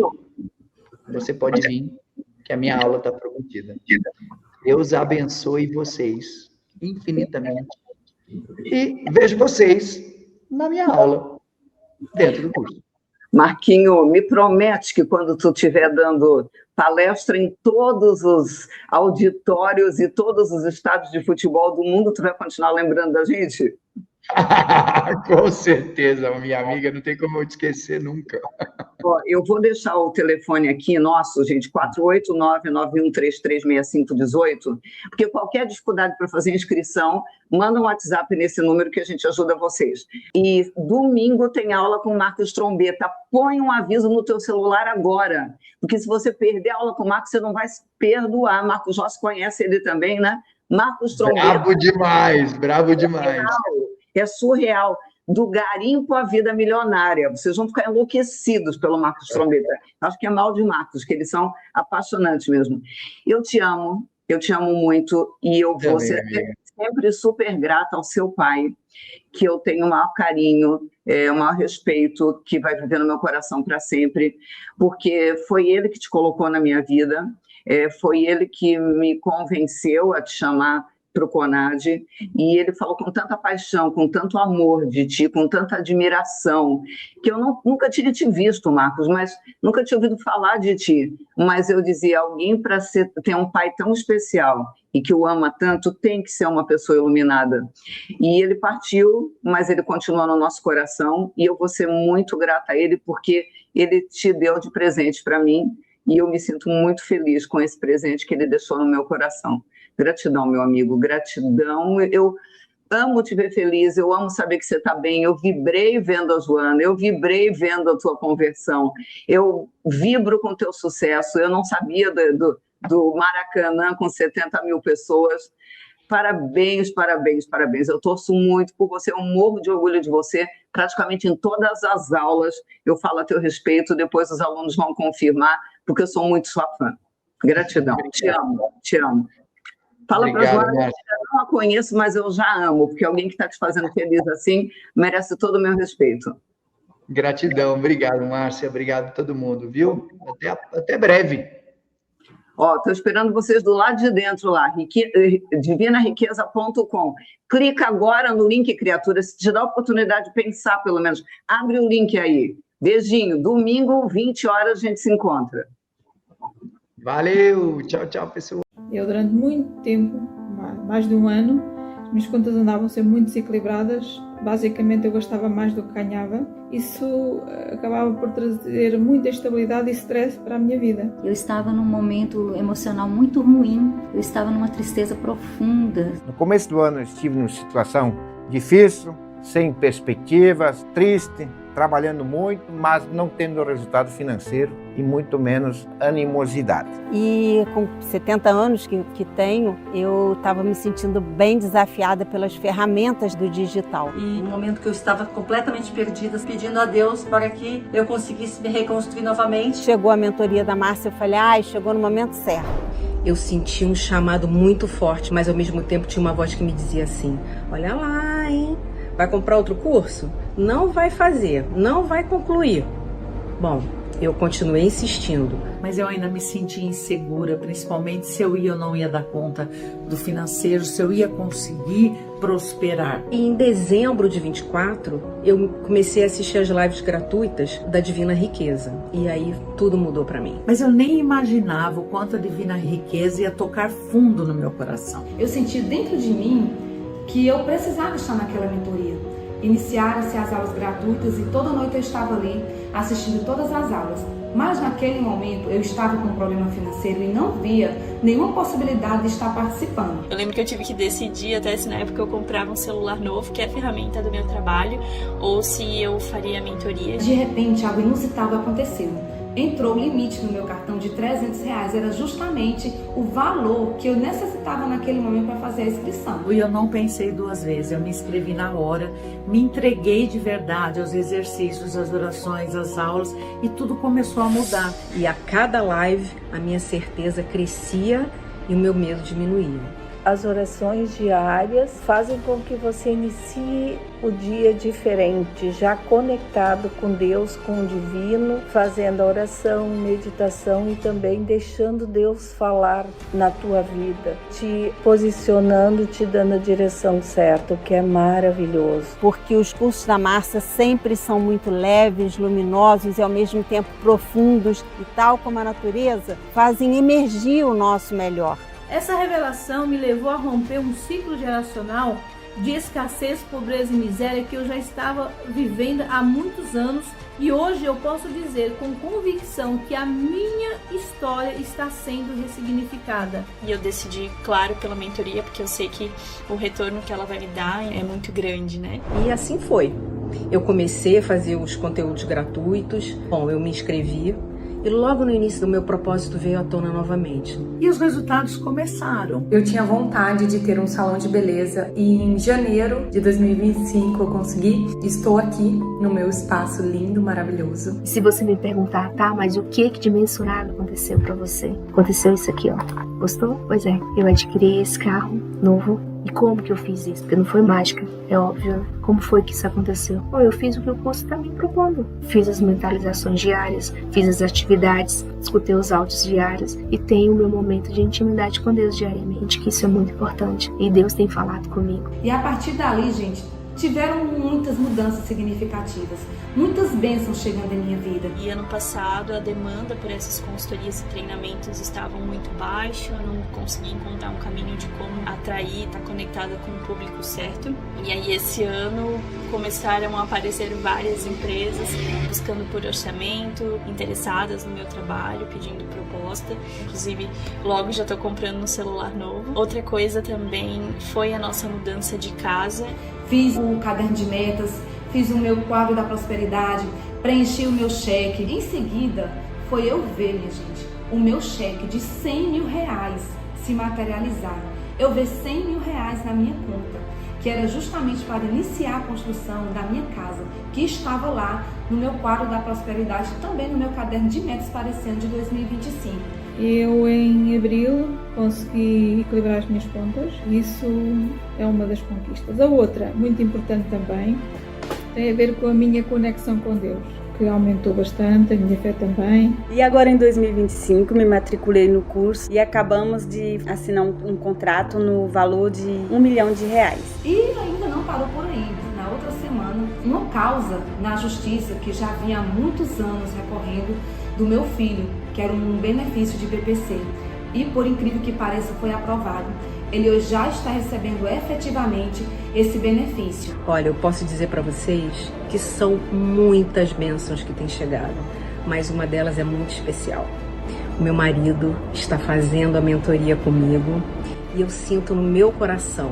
você pode vir, que a minha aula está prometida. Deus abençoe vocês infinitamente. E vejo vocês na minha aula, dentro do curso. Marquinho, me promete que quando tu estiver dando palestra em todos os auditórios e todos os estádios de futebol do mundo, tu vai continuar lembrando da gente? Com certeza, minha amiga, não tem como eu te esquecer nunca. Ó, eu vou deixar o telefone aqui, nosso, gente, 489-91336518, porque qualquer dificuldade para fazer inscrição, manda um WhatsApp nesse número que a gente ajuda vocês. E domingo tem aula com o Marcos Trombetta. Põe um aviso no teu celular agora, porque se você perder a aula com o Marcos, você não vai se perdoar. Marcos Rossi conhece ele também, né? Marcos Trombetta. Bravo demais, bravo demais. É surreal. Do garimpo à vida milionária. Vocês vão ficar enlouquecidos pelo Marcos Trombetta. Acho que é mal de Marcos, que eles são apaixonantes mesmo. Eu te amo muito, e eu vou ser sempre super grata ao seu pai, que eu tenho o maior carinho, o maior respeito, que vai viver no meu coração para sempre, porque foi ele que te colocou na minha vida, foi ele que me convenceu a te chamar para o CONAD, e ele falou com tanta paixão, com tanto amor de ti, com tanta admiração, que eu nunca tinha te visto, Marcos, mas nunca tinha ouvido falar de ti, mas eu dizia, alguém para ter um pai tão especial e que o ama tanto, tem que ser uma pessoa iluminada. E ele partiu, mas ele continua no nosso coração, e eu vou ser muito grata a ele, porque ele te deu de presente para mim, e eu me sinto muito feliz com esse presente que ele deixou no meu coração. Gratidão, meu amigo, gratidão. Eu amo te ver feliz, eu amo saber que você está bem. Eu vibrei vendo a Joana, eu vibrei vendo a tua conversão, eu vibro com o teu sucesso. Eu não sabia do Maracanã com 70 mil pessoas. Parabéns, parabéns, parabéns. Eu torço muito por você, eu morro de orgulho de você. Praticamente em todas as aulas eu falo a teu respeito, depois os alunos vão confirmar, porque eu sou muito sua fã. Gratidão, te amo, te amo. Fala para a Joana que eu não a conheço, mas eu já amo, porque alguém que está te fazendo feliz assim merece todo o meu respeito. Gratidão, obrigado, Márcia, obrigado a todo mundo, viu? Até breve. Ó, estou esperando vocês do lado de dentro lá, divinariqueza.com. Clica agora no link, criatura, se te dá a oportunidade de pensar, pelo menos. Abre o link aí. Beijinho, domingo, 20 horas, a gente se encontra. Valeu, tchau, tchau, pessoal. Eu, durante muito tempo, mais de um ano, as minhas contas andavam sempre muito desequilibradas. Basicamente, eu gastava mais do que ganhava. Isso acabava por trazer muita instabilidade e stress para a minha vida. Eu estava num momento emocional muito ruim. Eu estava numa tristeza profunda. No começo do ano, eu estive numa situação difícil, sem perspectivas, triste, trabalhando muito, mas não tendo resultado financeiro e muito menos animosidade. E com 70 anos que tenho, eu estava me sentindo bem desafiada pelas ferramentas do digital. E no momento que eu estava completamente perdida, pedindo a Deus para que eu conseguisse me reconstruir novamente. Chegou a mentoria da Márcia, eu falei, chegou no momento certo. Eu senti um chamado muito forte, mas ao mesmo tempo tinha uma voz que me dizia assim, olha lá, hein? Vai comprar outro curso? Não vai fazer, não vai concluir. Bom, eu continuei insistindo. Mas eu ainda me sentia insegura, principalmente se eu ia ou não ia dar conta do financeiro, se eu ia conseguir prosperar. E em dezembro de 24, eu comecei a assistir as lives gratuitas da Divina Riqueza. E aí tudo mudou para mim. Mas eu nem imaginava o quanto a Divina Riqueza ia tocar fundo no meu coração. Eu senti dentro de mim que eu precisava estar naquela mentoria. Iniciaram-se as aulas gratuitas e toda noite eu estava ali assistindo todas as aulas. Mas naquele momento eu estava com um problema financeiro e não via nenhuma possibilidade de estar participando. Eu lembro que eu tive que decidir, até se na época eu comprava um celular novo, que é a ferramenta do meu trabalho, ou se eu faria a mentoria. De repente, algo inusitado aconteceu. Entrou o limite no meu cartão de R$300, era justamente o valor que eu necessitava naquele momento para fazer a inscrição. E eu não pensei duas vezes, eu me inscrevi na hora, me entreguei de verdade aos exercícios, às orações, às aulas, e tudo começou a mudar. E a cada live, a minha certeza crescia e o meu medo diminuía. As orações diárias fazem com que você inicie o dia diferente, já conectado com Deus, com o divino, fazendo a oração, meditação e também deixando Deus falar na tua vida, te posicionando, te dando a direção certa, o que é maravilhoso. Porque os cursos da Márcia sempre são muito leves, luminosos e ao mesmo tempo profundos e, tal como a natureza, fazem emergir o nosso melhor. Essa revelação me levou a romper um ciclo geracional de escassez, pobreza e miséria que eu já estava vivendo há muitos anos, e hoje eu posso dizer com convicção que a minha história está sendo ressignificada. E eu decidi, claro, pela mentoria, porque eu sei que o retorno que ela vai me dar é muito grande, né? E assim foi. Eu comecei a fazer os conteúdos gratuitos. Bom, eu me inscrevi. E logo no início do meu propósito veio à tona novamente. E os resultados começaram. Eu tinha vontade de ter um salão de beleza e em janeiro de 2025 eu consegui. Estou aqui no meu espaço lindo, maravilhoso. Se você me perguntar, tá, mas o que de mensurável aconteceu pra você? Aconteceu isso aqui, ó. Gostou? Pois é, eu adquiri esse carro novo. E como que eu fiz isso? Porque não foi mágica, é óbvio, né? Como foi que isso aconteceu? Bom, eu fiz o que o curso está me propondo. Fiz as mentalizações diárias, fiz as atividades, escutei os áudios diários e tenho o meu momento de intimidade com Deus diariamente, que isso é muito importante. E Deus tem falado comigo. E a partir dali, gente, tiveram muitas mudanças significativas, muitas bênçãos chegando em minha vida. E ano passado a demanda por essas consultorias e treinamentos estavam muito baixa, eu não consegui encontrar um caminho de como atrair, estar conectada com o público certo. E aí esse ano começaram a aparecer várias empresas buscando por orçamento, interessadas no meu trabalho, pedindo proposta. Inclusive, logo já estou comprando um celular novo. Outra coisa também foi a nossa mudança de casa. Fiz um caderno de metas, fiz o meu quadro da prosperidade, preenchi o meu cheque. Em seguida, foi eu ver, minha gente, o meu cheque de R$100 mil se materializar. Eu ver R$100 mil na minha conta, que era justamente para iniciar a construção da minha casa, que estava lá no meu quadro da prosperidade, também no meu caderno de metas para esse ano de 2025. Eu, em abril, consegui equilibrar as minhas contas. Isso é uma das conquistas. A outra, muito importante também, tem a ver com a minha conexão com Deus, que aumentou bastante, a minha fé também. E agora, em 2025, me matriculei no curso e acabamos de assinar um contrato no valor de R$1 milhão. E ainda não parou por aí. Na outra semana, uma causa na justiça que já vinha há muitos anos recorrendo do meu filho, que era um benefício de BPC, e por incrível que pareça foi aprovado. Ele hoje já está recebendo efetivamente esse benefício. Olha, eu posso dizer para vocês que são muitas bênçãos que têm chegado, mas uma delas é muito especial. O meu marido está fazendo a mentoria comigo e eu sinto no meu coração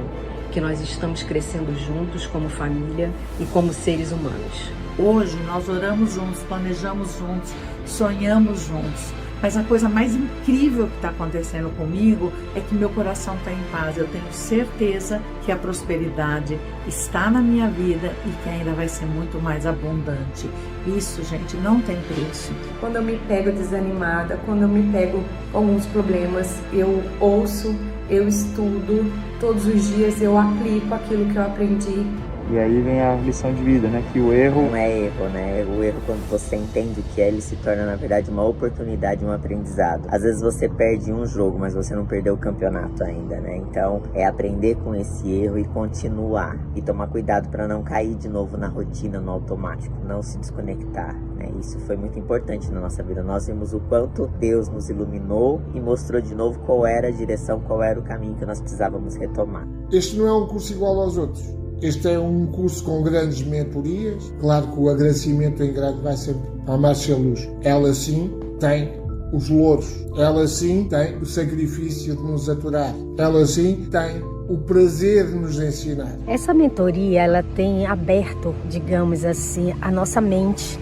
que nós estamos crescendo juntos como família e como seres humanos. Hoje nós oramos juntos, planejamos juntos, sonhamos juntos. Mas a coisa mais incrível que está acontecendo comigo é que meu coração está em paz. Eu tenho certeza que a prosperidade está na minha vida e que ainda vai ser muito mais abundante. Isso, gente, não tem preço. Quando eu me pego desanimada, quando eu me pego com alguns problemas, eu ouço, eu estudo, todos os dias eu aplico aquilo que eu aprendi. E aí vem a lição de vida, né? Que o erro... Não é erro, né? O erro, quando você entende que ele se torna, na verdade, uma oportunidade, um aprendizado. Às vezes você perde um jogo, mas você não perdeu o campeonato ainda, né? Então, é aprender com esse erro e continuar. E tomar cuidado para não cair de novo na rotina, no automático. Não se desconectar, né? Isso foi muito importante na nossa vida. Nós vimos o quanto Deus nos iluminou e mostrou de novo qual era a direção, qual era o caminho que nós precisávamos retomar. Este não é um curso igual aos outros. Este é um curso com grandes mentorias. Claro que o agradecimento em grande vai sempre à Márcia Luz. Ela sim tem os louros. Ela sim tem o sacrifício de nos aturar. Ela sim tem o prazer de nos ensinar. Essa mentoria, ela tem aberto, digamos assim, a nossa mente.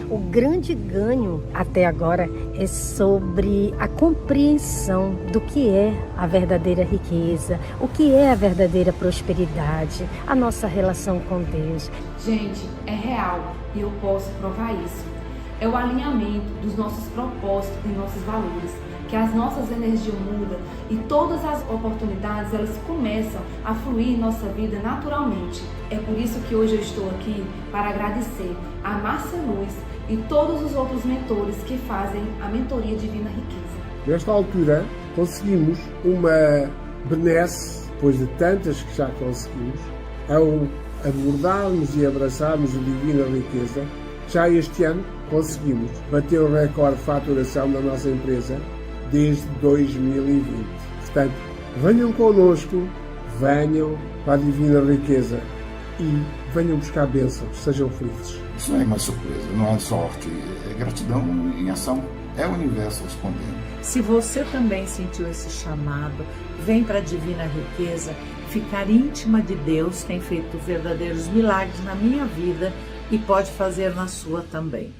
O grande ganho até agora é sobre a compreensão do que é a verdadeira riqueza, o que é a verdadeira prosperidade, a nossa relação com Deus. Gente, é real e eu posso provar isso. É o alinhamento dos nossos propósitos e nossos valores, que as nossas energias mudam e todas as oportunidades elas começam a fluir em nossa vida naturalmente. É por isso que hoje eu estou aqui para agradecer a Márcia Luz e todos os outros mentores que fazem a mentoria Divina Riqueza. Nesta altura conseguimos uma benesse, depois de tantas que já conseguimos, ao abordarmos e abraçarmos a Divina Riqueza. Já este ano conseguimos bater o recorde de faturação da nossa empresa desde 2020. Portanto, venham connosco, venham para a Divina Riqueza e venham buscar bênçãos, sejam felizes. Isso não é uma surpresa, não é sorte, é gratidão em ação, é o universo respondendo. Se você também sentiu esse chamado, vem para a Divina Riqueza, ficar íntima de Deus tem feito verdadeiros milagres na minha vida e pode fazer na sua também.